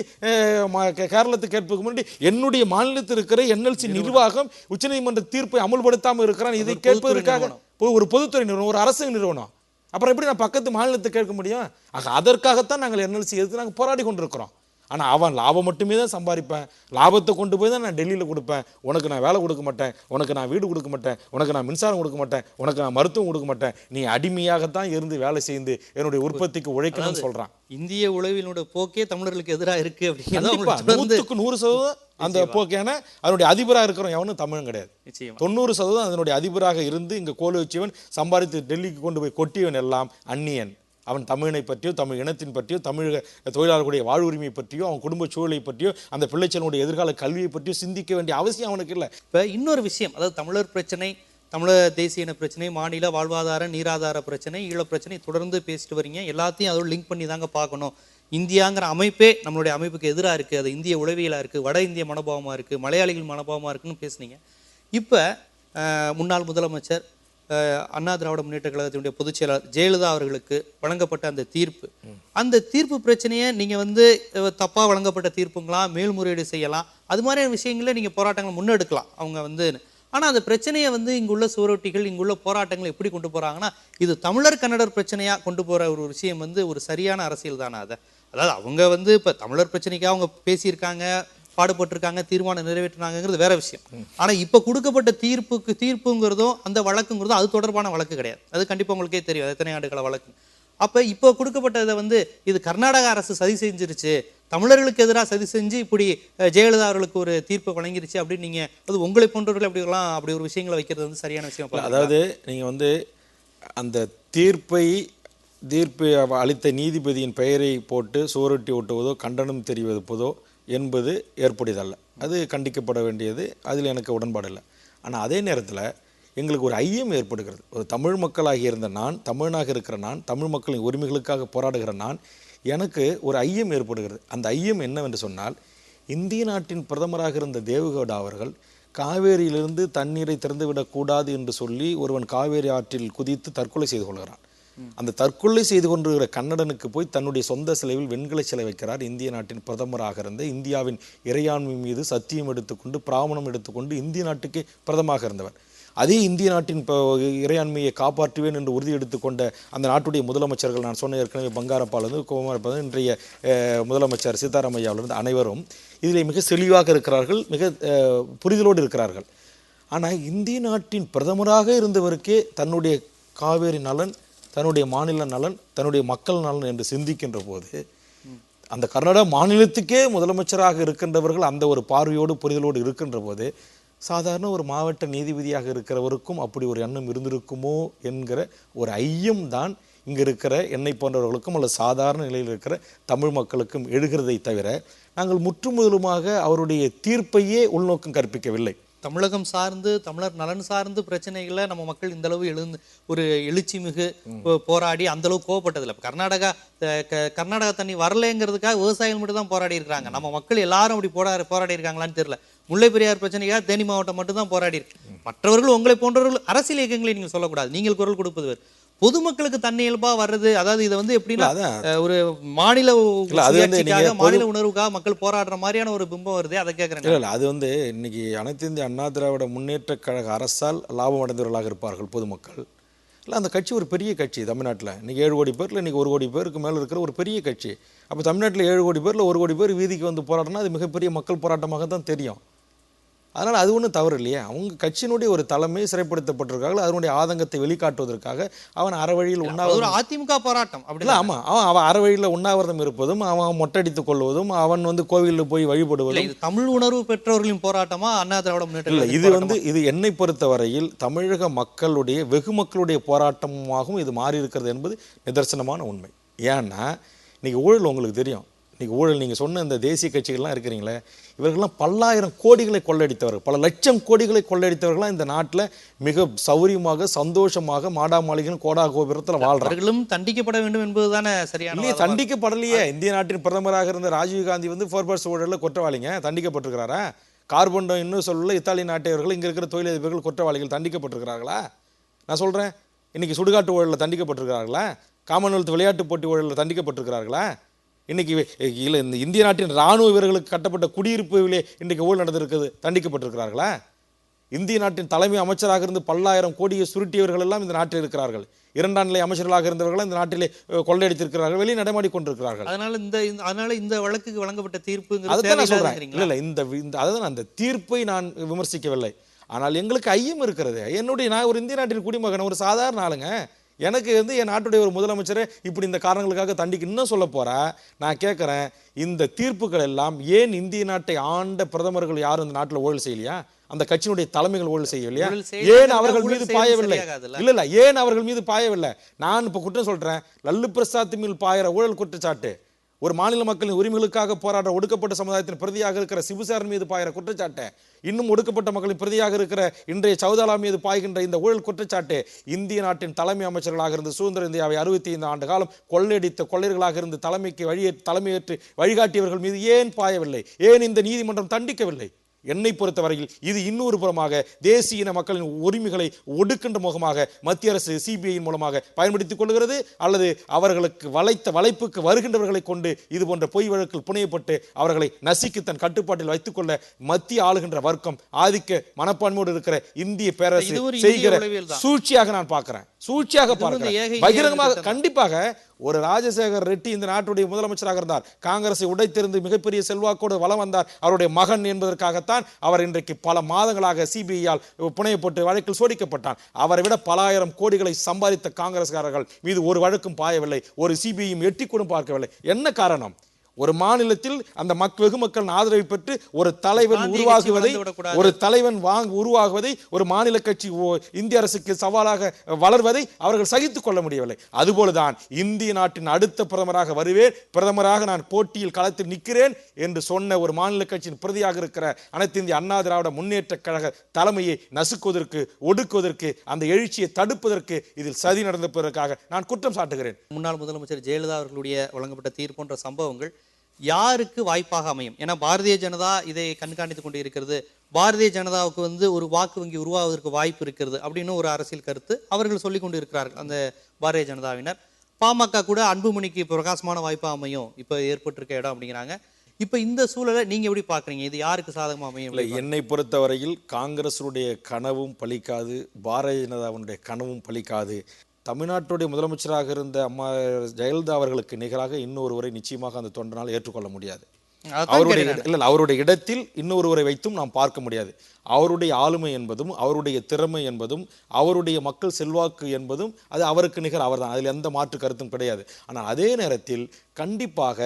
[SPEAKER 2] கேரளத்தை கேட்பதுக்கு முன்னாடி என்னுடைய மாநிலத்தில் இருக்கிற என்எல்சி நிர்வாகம் உச்சநீதிமன்ற தீர்ப்பை அமுல்படுத்தாமல் இருக்கிறான். இதை கேட்பதற்காக ஒரு பொதுத்துறை நிறுவனம், ஒரு அரசு நிறுவனம், அப்புறம் எப்படி நான் பக்கத்து மாநிலத்தை கேட்க முடியும்? ஆக அதற்காகத்தான் நாங்கள் என்எல்சி எதிர்த்து நாங்கள் போராடி கொண்டிருக்கிறோம். ஆனால் அவன் லாபம் மட்டுமே தான் சம்பாதிப்பேன், லாபத்தை கொண்டு போய் தான் நான் டெல்லியில் கொடுப்பேன், உனக்கு நான் வேலை கொடுக்க மாட்டேன், உனக்கு நான் வீடு கொடுக்க மாட்டேன், உனக்கு நான் மின்சாரம் கொடுக்க மாட்டேன், உனக்கு நான் மருத்துவம் கொடுக்க மாட்டேன், நீ அடிமையாகத்தான் இருந்து வேலை செய்து என்னுடைய உற்பத்திக்கு உழைக்கணும்னு சொல்கிறான்.
[SPEAKER 1] இந்திய உளவியலுடைய போக்கே தமிழர்களுக்கு எதிராக இருக்கு அப்படிங்கிறது
[SPEAKER 2] 100% அந்த போக்கேன அதனுடைய அதிபராக இருக்கிறோம் எவனும் தமிழன் கிடையாது. 90% அதனுடைய அதிபராக இருந்து இங்கே கோல் வச்சவன் சம்பாதித்து டெல்லிக்கு கொண்டு போய் கொட்டியவன் எல்லாம் அந்நியன். அவன் தமிழனை பற்றியோ, தமிழ் இனத்தின் பற்றியோ, தமிழக தொழிலாளர்களுடைய வாழ்வுரிமை பற்றியோ, அவன் குடும்ப சூழலை பற்றியோ, அந்த பிள்ளைச்சனுடைய எதிர்கால கல்வியை பற்றியோ சிந்திக்க வேண்டிய அவசியம் அவனுக்கு இல்லை.
[SPEAKER 1] இப்போ இன்னொரு விஷயம், அதாவது தமிழர் பிரச்சனை, தமிழர் தேசிய இன பிரச்சனை, மாநில வாழ்வாதார நீராதார பிரச்சனை, ஈழப் பிரச்சனை தொடர்ந்து பேசிட்டு வரீங்க. எல்லாத்தையும் அதோட லிங்க் பண்ணி தாங்க பார்க்கணும். இந்தியாங்கிற அமைப்பே நம்மளுடைய அமைப்புக்கு எதிராக இருக்குது, அது இந்திய உளவியலாக இருக்குது, வட இந்திய மனோபாவமாக இருக்குது, மலையாளிகள் மனோபாவமாக இருக்குன்னு பேசுனீங்க. இப்போ முன்னாள் முதலமைச்சர் அண்ணா திராவிட முன்னேற்ற கழகத்தினுடைய பொதுச் செயலாளர் ஜெயலலிதா அவர்களுக்கு வழங்கப்பட்ட அந்த தீர்ப்பு, அந்த தீர்ப்பு பிரச்சனையை நீங்க வந்து தப்பா வழங்கப்பட்ட தீர்ப்புங்களா, மேல்முறையீடு செய்யலாம், அது மாதிரியான விஷயங்கள நீங்க போராட்டங்கள் முன்னெடுக்கலாம் அவங்க வந்து. ஆனா அந்த பிரச்சனையை வந்து இங்குள்ள சுவரொட்டிகள், இங்குள்ள போராட்டங்கள் எப்படி கொண்டு போறாங்கன்னா, இது தமிழர் கன்னடர் பிரச்சனையா கொண்டு போற ஒரு விஷயம் வந்து ஒரு சரியான அரசியல் தானே? அதாவது அவங்க வந்து இப்ப தமிழர் பிரச்சனைக்காக அவங்க பேசியிருக்காங்க, பாடுபட்டிருக்காங்க, தீர்மானம் நிறைவேற்றினாங்கிறது வேற விஷயம். ஆனா இப்ப கொடுக்கப்பட்ட தீர்ப்புங்கிறதும் அந்த வழக்குங்கிறதும் அது தொடர்பான வழக்கு கிடையாது. அது கண்டிப்பா உங்களுக்கே தெரியும் எத்தனை ஆண்டுகள வழக்கு. அப்ப இப்போ கொடுக்கப்பட்டதை வந்து இது கர்நாடக அரசு சதி செஞ்சிருச்சு, தமிழர்களுக்கு எதிராக சதி செஞ்சு இப்படி ஜெயலலிதா அவர்களுக்கு ஒரு தீர்ப்பு வழங்கிருச்சு அப்படின்னு நீங்க அது உங்களை போன்றவர்கள் அப்படி ஒரு விஷயங்களை வைக்கிறது வந்து சரியான விஷயம்.
[SPEAKER 2] அதாவது நீங்க வந்து அந்த தீர்ப்பு அளித்த நீதிபதியின் பெயரை போட்டு சுவரொட்டி ஒட்டுவதோ கண்டனம் தெரிவிப்பதோ என்பது ஏற்புடையதல்ல. அது கண்டிக்கப்பட வேண்டியது, அதில் எனக்கு உடன்பாடு இல்லை. ஆனால் அதே நேரத்தில் எங்களுக்கு ஒரு ஐயம் ஏற்படுகிறது. ஒரு தமிழ் மக்களாகி இருந்த நான், தமிழனாக இருக்கிற நான், தமிழ் மக்களின் உரிமைகளுக்காக போராடுகிற நான், எனக்கு ஒரு ஐயம் ஏற்படுகிறது. அந்த ஐயம் என்னவென்று சொன்னால், இந்திய நாட்டின் பிரதமராக இருந்த தேவகவுடா அவர்கள் காவேரியிலிருந்து தண்ணீரை திறந்துவிடக்கூடாது என்று சொல்லி ஒருவன் காவேரி ஆற்றில் குதித்து தற்கொலை செய்து கொள்கிறான். அந்த தற்கொலை செய்து கொண்டிருக்கிற கன்னடனுக்கு போய் தன்னுடைய சொந்த செலவில் வெண்கல சிலை வைக்கிறார் இந்திய நாட்டின் பிரதமராக இருந்த, இந்தியாவின் இறையாண்மை மீது சத்தியம் எடுத்துக்கொண்டு பிராமணம் எடுத்துக்கொண்டு இந்திய நாட்டுக்கு பிரதமராக இருந்தவர். அதே இந்திய நாட்டின் இறையாண்மையை காப்பாற்றுவேன் என்று உறுதி எடுத்துக்கொண்ட அந்த நாட்டுடைய முதலமைச்சர்கள், நான் சொன்ன ஏற்கனவே பங்காரப்பாலிருந்து குமாரப்பாலிருந்து இன்றைய முதலமைச்சர் சீதாராமையாவிலிருந்து அனைவரும் இதில் மிக தெளிவாக இருக்கிறார்கள், மிக புரிதலோடு இருக்கிறார்கள். ஆனால் இந்திய நாட்டின் பிரதமராக இருந்தவருக்கே தன்னுடைய காவேரி நலன், தன்னுடைய மாநில நலன், தன்னுடைய மக்கள் நலன் என்று சிந்திக்கின்ற போது, அந்த கர்நாடக மாநிலத்துக்கே முதலமைச்சராக இருக்கின்றவர்கள் அந்த ஒரு பார்வையோடு புரிதலோடு இருக்கின்ற போது, சாதாரண ஒரு மாவட்ட நீதிபதியாக இருக்கிறவருக்கும் அப்படி ஒரு எண்ணம் இருந்திருக்குமோ என்கிற ஒரு ஐயம் தான் இங்கே இருக்கிற என்னை போன்றவர்களுக்கும் அல்லது சாதாரண நிலையில் இருக்கிற தமிழ் மக்களுக்கும் எழுகிறதை தவிர, நாங்கள் முற்றுமுதலுமாக அவருடைய தீர்ப்பையே உள்நோக்கம் கற்பிக்கவில்லை.
[SPEAKER 1] தமிழகம் சார்ந்து தமிழர் நலன் சார்ந்து பிரச்சனைகளை நம்ம மக்கள் இந்த அளவு ஒரு எழுச்சி மிகு போராடி அந்த அளவு கோவப்பட்டதில்லை. கர்நாடகா தண்ணி வரலைங்கிறதுக்காக விவசாயிகள் மட்டும் தான் போராடி இருக்காங்க. நம்ம மக்கள் எல்லாரும் அப்படி போராடி இருக்காங்களான்னு தெரியல. முல்லை பெரியார் பிரச்சனைக்காக தேனி மாவட்டம் மட்டும் தான் போராடி இருக்கு. மற்றவர்கள் உங்களை போன்றவர்கள் அரசியல் இயக்கங்களை நீங்கள் சொல்லக்கூடாது, நீங்கள் குரல் கொடுப்பது வேறு. பொதுமக்களுக்கு தண்ணி இயல்பா வர்றது, அதாவது இதை வந்து எப்படின்னா ஒரு மாநில உணர்வுக்காக மக்கள் போராடுற மாதிரியான ஒரு பிம்பம் வருது. அதை கேட்கறேன்.
[SPEAKER 2] இல்லை, அது வந்து இன்னைக்கு அனைத்து இந்திய அண்ணா திராவிட முன்னேற்ற கழக அரசால் லாபம் அடைந்தவர்களாக இருப்பார்கள் பொதுமக்கள். இல்லை, அந்த கட்சி ஒரு பெரிய கட்சி தமிழ்நாட்டில். இன்றைக்கி 7 கோடி பேரில் இன்றைக்கி 1 கோடி பேருக்கு மேலே இருக்கிற ஒரு பெரிய கட்சி. அப்போ தமிழ்நாட்டில் 7 கோடி பேரில் 1 கோடி பேர் வீதிக்கு வந்து போராடினா அது மிகப்பெரிய மக்கள் போராட்டமாக தான் தெரியும். அதனால் அது ஒன்றும் தவறு இல்லையா? அவங்க கட்சியினுடைய ஒரு தலைமை சிறைப்படுத்தப்பட்டிருக்காங்க, அதனுடைய ஆதங்கத்தை வெளிக்காட்டுவதற்காக அவன் அறவழியில்
[SPEAKER 1] உண்ணாவிரதம், அதிமுக போராட்டம் அப்படின்னா
[SPEAKER 2] ஆமாம், அவன் அறவழியில் உண்ணாவிரதம் இருப்பதும், அவன் மொட்டடித்துக் கொள்வதும், அவன் வந்து கோவிலில் போய் வழிபடுவதும்
[SPEAKER 1] தமிழ் உணர்வு பெற்றவர்களின் போராட்டமா அண்ணா திராவிட முன்னேற்ற
[SPEAKER 2] இது என்னை பொறுத்தவரையில் தமிழக மக்களுடைய வெகு மக்களுடைய போராட்டமாகவும் இது மாறி இருக்கிறது என்பது நிதர்சனமான உண்மை. ஏன்னா இன்னைக்கு ஊழல் உங்களுக்கு தெரியும். இன்றைக்கி ஊழல் நீங்கள் சொன்ன இந்த தேசிய கட்சிகள்லாம் இருக்கிறீங்களே, இவர்கள்லாம் பல்லாயிரம் கோடிகளை கொள்ளடித்தவர்கள், பல லட்சம் கோடிகளை கொள்ளடித்தவர்களாம் இந்த நாட்டில் மிக சௌரியமாக சந்தோஷமாக மாடா மாளிகையும் கோடா கோபுரத்தில் வாழ்றார்களும்
[SPEAKER 1] தண்டிக்கப்பட வேண்டும் என்பதுதானே சரியான.
[SPEAKER 2] இல்லையே, தண்டிக்கப்படலையே. இந்திய நாட்டின் பிரதமராக இருந்த ராஜீவ்காந்தி வந்து 4% ஊழலில் குற்றவாளிங்க, தண்டிக்கப்பட்டிருக்கிறாரா? கார்பன்டம் இன்னும் சொல்லல, இத்தாலி நாட்டையர்கள், இங்கே இருக்கிற தொழிலதிபர்கள் குற்றவாளிகள் தண்டிக்கப்பட்டிருக்கிறார்களா? நான் சொல்கிறேன், இன்றைக்கி சுடுகாட்டு ஊழலில் தண்டிக்கப்பட்டிருக்கிறார்களா? காமன்வெல்த் விளையாட்டு போட்டி ஊழலில் தண்டிக்கப்பட்டிருக்கிறார்களா? இன்றைக்கி இல்லை, இந்த இந்திய நாட்டின் இராணுவ வீரர்களுக்கு கட்டப்பட்ட குடியிருப்புகளே இன்றைக்கு ஊழல் நடந்திருக்கிறது, தண்டிக்கப்பட்டிருக்கிறார்களா? இந்திய நாட்டின் தலைமை அமைச்சராக இருந்து பல்லாயிரம் கோடியை சுருட்டியவர்கள் எல்லாம் இந்த நாட்டில் இருக்கிறார்கள். 2ஆம் நிலை அமைச்சர்களாக இருந்தவர்கள் இந்த நாட்டிலே கொள்ளையடித்திருக்கிறார்கள், வெளியே நடமாடி கொண்டிருக்கிறார்கள்.
[SPEAKER 1] அதனால இந்த வழக்குக்கு வழங்கப்பட்ட தீர்ப்பு
[SPEAKER 2] அதுதான் நான் சொல்றேன். இல்லை, அதான் அந்த தீர்ப்பை நான் விமர்சிக்கவில்லை. ஆனால் எங்களுக்கு ஐயம் இருக்கிறது. நான் ஒரு இந்திய நாட்டின் குடிமகன், ஒரு சாதாரண ஆளுங்க. எனக்கு வந்து என் நாட்டுடைய ஒரு முதலமைச்சரை இப்படி இந்த காரணங்களுக்காக தண்டிக்க இன்னும் சொல்ல போறா. நான் கேட்குறேன், இந்த தீர்ப்புகள் எல்லாம் ஏன் இந்திய நாட்டை ஆண்ட பிரதமர்கள் யாரும் இந்த நாட்டில் ஊழல் செய்யலையா? அந்த கட்சியினுடைய தலைமைகள் ஊழல் செய்யவில்லையா? ஏன் அவர்கள் மீது பாயவில்லை? இல்ல, ஏன் அவர்கள் மீது பாயவில்லை? நான் இப்ப குற்றம் சொல்றேன், லல்லு பிரசாத் மீது பாயிற ஊழல் குற்றச்சாட்டு, ஒரு மாநில மக்களின் உரிமைகளுக்காக போராடுற ஒடுக்கப்பட்ட சமுதாயத்தின் பிரதியாக இருக்கிற சிபுசாரன் மீது பாயிற குற்றச்சாட்டு, இன்னும் ஒடுக்கப்பட்ட மக்களின் பிரதியாக இருக்கிற இன்றைய சௌதாலா மீது பாய்கின்ற இந்த ஊழல் குற்றச்சாட்டு, இந்திய நாட்டின் தலைமை அமைச்சர்களாக இருந்து சுதந்திர இந்தியாவை 65 ஆண்டு காலம் கொள்ளையடித்த கொள்ளையர்களாக இருந்து தலைமையேற்று வழிகாட்டியவர்கள் மீது ஏன் பாயவில்லை? ஏன் இந்த நீதிமன்றம் தண்டிக்கவில்லை? என்னை பொறுத்தவரையில் இது இன்னொரு புறமாக தேசிய இன மக்களின் உரிமைகளை ஒடுக்கின்ற முகமாக மத்திய அரசு சிபிஐயின் மூலமாக பயன்படுத்திக் கொள்கிறது, அல்லது அவர்களுக்கு வளைப்புக்கு வருகின்றவர்களை கொண்டு இது போன்ற பொய் வழக்கில் புனையப்பட்டு அவர்களை நசிக்கு தன் கட்டுப்பாட்டில் வைத்துக் கொள்ள மத்திய ஆளுகின்ற வர்க்கம் ஆதிக்க மனப்பான்மையோடு இருக்கிற இந்திய பேரரசு செய்கிற சூழ்ச்சியாக நான் பார்க்கிறேன். சூழ்ச்சியாக பார்க்கிறேன் பகிரங்கமாக. கண்டிப்பாக ஒரு ராஜசேகர் ரெட்டி இந்த நாட்டுடைய முதலமைச்சராக இருந்தார், காங்கிரஸை உடைத்திருந்து மிகப்பெரிய செல்வாக்கோடு வலம் வந்தார். அவருடைய மகன் என்பதற்காகத்தான் அவர் இன்றைக்கு பல மாதங்களாக சிபிஐயால் புனையப்பட்டு வழக்கில் சோடிக்கப்பட்டான். அவரை விட பல ஆயிரம் கோடிகளை சம்பாதித்த காங்கிரஸ்காரர்கள் மீது ஒரு வழக்கும் பாயவில்லை, ஒரு சிபிஐயும் எட்டி கூட பார்க்கவில்லை. என்ன காரணம்? ஒரு மாநிலத்தில் அந்த வெகு மக்கள் ஆதரவை பெற்று ஒரு தலைவன் உருவாகுவதை ஒரு மாநில கட்சி இந்திய அரசுக்கு சவாலாக வளர்வதை அவர்கள் சகித்துக் கொள்ள முடியவில்லை. அதுபோலதான் இந்திய நாட்டின் அடுத்த பிரதமராக வருவேன், பிரதமராக நான் போட்டியில் களத்தில் நிற்கிறேன் என்று சொன்ன ஒரு மாநில கட்சியின் பிரதியாக இருக்கிற அனைத்து இந்திய அண்ணா திராவிட முன்னேற்ற கழக தலைமையை நசுக்குவதற்கு, ஒடுக்குவதற்கு, அந்த எழுச்சியை தடுப்பதற்கு இதில் சதி நடந்திருப்பதற்காக நான் குற்றம் சாட்டுகிறேன்.
[SPEAKER 1] முன்னாள் முதலமைச்சர் ஜெயலலிதா அவர்களுடைய வழங்கப்பட்ட தீர்ப்பு போன்ற சம்பவங்கள் யாருக்கு வாய்ப்பாக அமையும்? ஏன்னா பாரதிய ஜனதா இதை கண்காணித்துக் கொண்டு இருக்கிறது, பாரதிய ஜனதாவுக்கு ஒரு வாக்கு வங்கி உருவாவதற்கு வாய்ப்பு இருக்கிறது அப்படின்னு ஒரு அரசியல் கருத்து அவர்கள் சொல்லிக் கொண்டு இருக்கிறார்கள் அந்த பாரதிய ஜனதாவினர். பாமக கூட அன்புமணிக்கு பிரகாசமான வாய்ப்பாக அமையும் இப்போ ஏற்பட்டிருக்க இடம் அப்படிங்கிறாங்க. இப்போ இந்த சூழலை நீங்க எப்படி பார்க்குறீங்க? இது யாருக்கு சாதகமாக அமையும்?
[SPEAKER 2] இல்லை, என்னை பொறுத்தவரையில் காங்கிரஸுடைய கனவும் பலிக்காது, பாரதிய ஜனதாவுடைய கனவும் பலிக்காது. தமிழ்நாட்டுடைய முதலமைச்சராக இருந்த அம்மா ஜெயலலிதா அவர்களுக்கு நிகராக இன்னொருவரை நிச்சயமாக அந்த தொண்டனால் ஏற்றுக்கொள்ள முடியாது. அவருடைய இடத்தில் இன்னொருவரை வைத்தும் நாம் பார்க்க முடியாது. அவருடைய ஆளுமை என்பதும் அவருடைய திறமை என்பதும் அவருடைய மக்கள் செல்வாக்கு என்பதும் அது அவருக்கு நிகர் அவர்தான், அதில் எந்த மாற்று கருத்தும் கிடையாது. ஆனால் அதே நேரத்தில் கண்டிப்பாக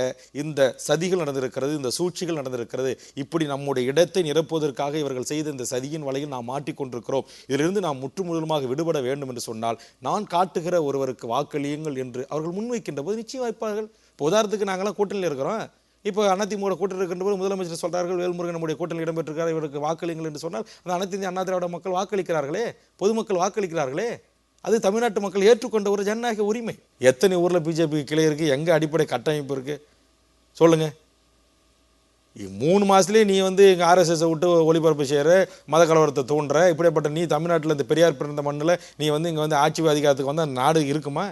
[SPEAKER 2] இந்த சதிகள் நடந்திருக்கிறது, இந்த சூழ்ச்சிகள் நடந்திருக்கிறது. இப்படி நம்முடைய இடத்தை நிரப்புவதற்காக இவர்கள் செய்த இந்த சதியின் வலையில் நாம் மாட்டிக்கொண்டிருக்கிறோம். இதிலிருந்து நாம் முற்றுமுழுமாக விடுபட வேண்டும் என்று சொன்னால் நான் காட்டுகிற ஒருவருக்கு வாக்களியுங்கள் என்று அவர்கள் முன்வைக்கின்ற போது நிச்சயம் வாய்ப்பார்கள். இப்போ உதாரணத்துக்கு நாங்களாம் கூட்டணியில் இருக்கிறோம். இப்போ அதிமுக கூட்டணி இருக்கின்ற போது முதலமைச்சர் சொல்றார்கள் வேல்முருகன் நம்முடைய கூட்டணியில் இடம்பெற்றிருக்கார், இவருக்கு வாக்களிங்கள் என்று சொன்னால் அந்த அனைத்து இந்திய அண்ணா திராவிட மக்கள் வாக்களிக்கிறார்களே, பொதுமக்கள் வாக்களிக்கிறார்களே. அது தமிழ்நாட்டு மக்கள் ஏற்றுக்கொண்ட ஒரு ஜனநாயக உரிமை. எத்தனை ஊர்ல பிஜேபி கிளை இருக்கு, எங்க அடிப்படை கட்டமைப்பு இருக்கு சொல்லுங்க. 3 மாசத்துலேயே நீ எங்கள் ஆர்எஸ்எஸை விட்டு ஒளிபரப்பு செய்கிற, மத கலவரத்தை தூண்டுற, இப்படிப்பட்ட நீ தமிழ்நாட்டில் இந்த பெரியார் பிறந்த மண்ணில் நீ இங்கே ஆட்சி அதிகாரத்துக்கு அந்த நாடு இருக்குமா?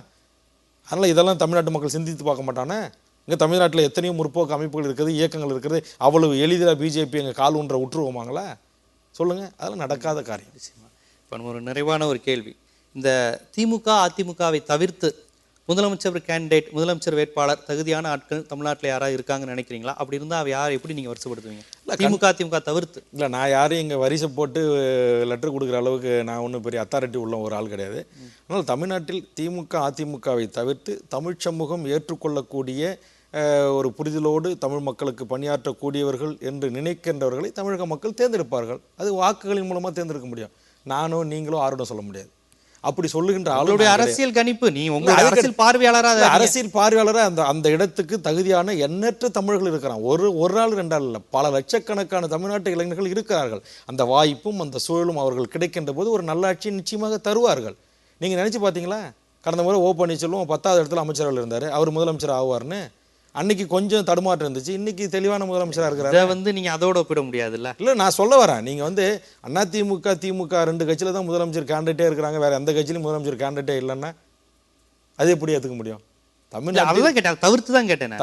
[SPEAKER 2] அதனால் இதெல்லாம் தமிழ்நாட்டு மக்கள் சிந்தித்து பார்க்க மாட்டானே. இங்கே தமிழ்நாட்டில் எத்தனையோ முற்போக்கு அமைப்புகள் இருக்குது, இயக்கங்கள் இருக்குது. அவ்வளவு எளிதாக பிஜேபி எங்கள் கால் ஊன்ற விட்டுருவோமாங்களா சொல்லுங்கள்? அதெல்லாம் நடக்காத காரியம்.
[SPEAKER 1] இப்போ ஒரு நிறைவான ஒரு கேள்வி, இந்த திமுக அதிமுகவை தவிர்த்து முதலமைச்சர் வேட்பாளர் தகுதியான ஆட்கள் தமிழ்நாட்டில் யாராவது இருக்காங்கன்னு நினைக்கிறீங்களா? அப்படி இருந்தால் யார் எப்படி நீங்கள் வருஷப்படுத்துவீங்க? திமுக அதிமுக தவிர்த்து.
[SPEAKER 2] இல்லை, நான் யாரும் இங்கே வரிசை போட்டு லெட்டர் கொடுக்குற அளவுக்கு நான் ஒன்றும் பெரிய அத்தாரிட்டி உள்ள ஒரு ஆள் கிடையாது. ஆனால் தமிழ்நாட்டில் திமுக அதிமுகவை தவிர்த்து தமிழ் சமூகம் ஏற்றுக்கொள்ளக்கூடிய ஒரு புரிதலோடு தமிழ் மக்களுக்கு பணியாற்றக்கூடியவர்கள் என்று நினைக்கின்றவர்களை தமிழக மக்கள் தேர்ந்தெடுப்பார்கள். அது வாக்குகளின் மூலமாக தேர்ந்தெடுக்க முடியும். நானோ நீங்களோ ஆரோட சொல்ல முடியாது. அப்படி சொல்லுகின்ற ஆளுடைய
[SPEAKER 1] அரசியல் கணிப்பு, நீ உங்க அரசியல் பார்வையாளராக
[SPEAKER 2] அந்த இடத்துக்கு தகுதியான எண்ணற்ற தமிழர்கள் இருக்கிறான். ஒரு ஆள் 2 ஆள் இல்லை, பல லட்சக்கணக்கான தமிழ்நாட்டு இளைஞர்கள் இருக்கிறார்கள். அந்த வாய்ப்பும் அந்த சூழலும் அவர்கள் கிடைக்கின்ற போது ஒரு நல்லாட்சியை நிச்சயமாக தருவார்கள். நீங்க நினைச்சு பார்த்தீங்களா? கடந்த முறை ஓ பன்னீர்செல்வம் 10வது இடத்துல அமைச்சர்கள் இருந்தார், அவர் முதலமைச்சர் ஆவார்னு. அன்னைக்கு கொஞ்சம் தடுமாற்றம் இருந்துச்சு, இன்னைக்கு தெளிவான முதலமைச்சராக இருக்கிறாரு.
[SPEAKER 1] நீங்க அதோட ஒப்பிட முடியாதுல்ல.
[SPEAKER 2] இல்லை, நான் சொல்ல வரேன், நீங்க அதிமுக திமுக 2 கட்சியில தான் முதலமைச்சர் கேண்டிடேட்டே இருக்கிறாங்க, வேற எந்த கட்சியிலும் முதலமைச்சர் கேண்டிடேட்டே இல்லைன்னா அது எப்படி ஏற்றுக்க முடியும்?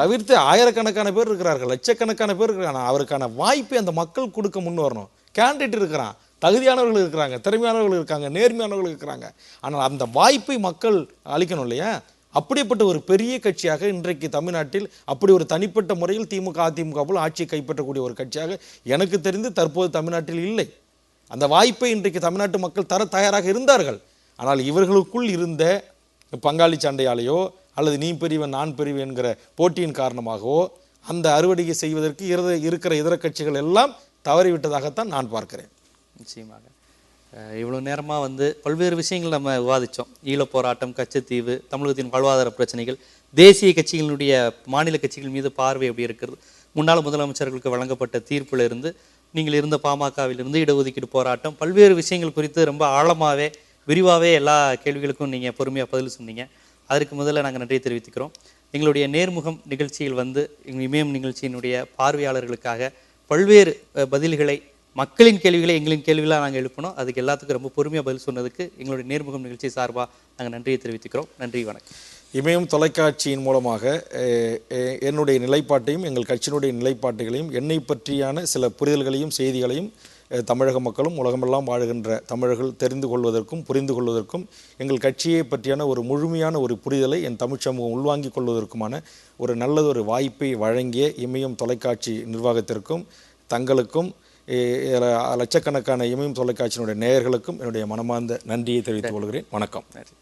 [SPEAKER 2] தவிர்த்து ஆயிரக்கணக்கான பேர் இருக்கிறார்கள், லட்சக்கணக்கான பேர் இருக்கிறாங்க. அவருக்கான வாய்ப்பை அந்த மக்கள் கொடுக்க முன் வரணும். கேண்டிடேட் இருக்கிறான், தகுதியானவர்கள் இருக்கிறாங்க, திறமையானவர்கள் இருக்காங்க, நேர்மையானவர்கள் இருக்கிறாங்க. ஆனால் அந்த வாய்ப்பை மக்கள் அளிக்கணும் இல்லையா? அப்படிப்பட்ட ஒரு பெரிய கட்சியாக இன்றைக்கு தமிழ்நாட்டில் அப்படி ஒரு தனிப்பட்ட முறையில் திமுக அதிமுக போல் ஆட்சியை கைப்பற்றக்கூடிய ஒரு கட்சியாக எனக்கு தெரிந்து தற்போது தமிழ்நாட்டில் இல்லை. அந்த வாய்ப்பை இன்றைக்கு தமிழ்நாட்டு மக்கள் தர தயாராக இருந்தார்கள். ஆனால் இவர்களுக்குள் இருந்த பங்காளி சண்டையாலேயோ அல்லது நீ பெரியவன் நான் பெரியவன் என்கிற போட்டியின் காரணமாகவோ அந்த அறுவடையை செய்வதற்கு இருக்கிற இதர கட்சிகள் எல்லாம் தவறிவிட்டதாகத்தான் நான் பார்க்கிறேன்.
[SPEAKER 1] நிச்சயமாக இவ்வளோ நேரமாக பல்வேறு விஷயங்கள் நம்ம விவாதித்தோம். ஈழப் போராட்டம், கச்சத்தீவு, தமிழகத்தின் வாழ்வாதார பிரச்சனைகள், தேசிய கட்சிகளுடைய மாநில கட்சிகள் மீது பார்வை எப்படி இருக்கிறது, முன்னாள் முதலமைச்சர்களுக்கு வழங்கப்பட்ட தீர்ப்பில் இருந்து, நீங்கள் இருந்த பாமகவிலிருந்து இடஒதுக்கீடு போராட்டம், பல்வேறு விஷயங்கள் குறித்து ரொம்ப ஆழமாகவே விரிவாகவே எல்லா கேள்விகளுக்கும் நீங்கள் பொறுமையாக பதில் சொன்னீங்க. அதற்கு முதல்ல நாங்கள் நன்றி தெரிவித்துக்கிறோம். எங்களுடைய நேர்முகம் நிகழ்ச்சியில் எங்கள் இமயம் நிகழ்ச்சியினுடைய பார்வையாளர்களுக்காக பல்வேறு பதில்களை மக்களின் கேள்விகளை எங்களின் கேள்விகளாக நாங்கள் எழுப்பணும். அதுக்கு எல்லாத்துக்கும் ரொம்ப பொறுமையாக பதில் சொன்னதுக்கு எங்களுடைய நேர்முகம் நிகழ்ச்சி சார்பாக நாங்கள் நன்றியை தெரிவித்துக்கிறோம். நன்றி, வணக்கம்.
[SPEAKER 2] இமயம் தொலைக்காட்சியின் மூலமாக என்னுடைய நிலைப்பாட்டையும் எங்கள் கட்சியினுடைய நிலைப்பாட்டுகளையும் என்னை பற்றியான சில புரிதல்களையும் செய்திகளையும் தமிழக மக்களும் உலகமெல்லாம் வாழுகின்ற தமிழர்கள் தெரிந்து கொள்வதற்கும் புரிந்து கொள்வதற்கும் எங்கள் கட்சியை பற்றியான ஒரு முழுமையான ஒரு புரிதலை என் தமிழ் சமூகம் உள்வாங்கிக் கொள்வதற்குமான ஒரு நல்லதொரு வாய்ப்பை வழங்கிய இமயம் தொலைக்காட்சி நிர்வாகத்திற்கும் தங்களுக்கும் லட்சக்கணக்கான இமயம் தொலைக்காட்சியினுடைய நேயர்களுக்கும் என்னுடைய மனமார்ந்த நன்றியை தெரிவித்துக் கொள்கிறேன். வணக்கம்.
[SPEAKER 1] நன்றி.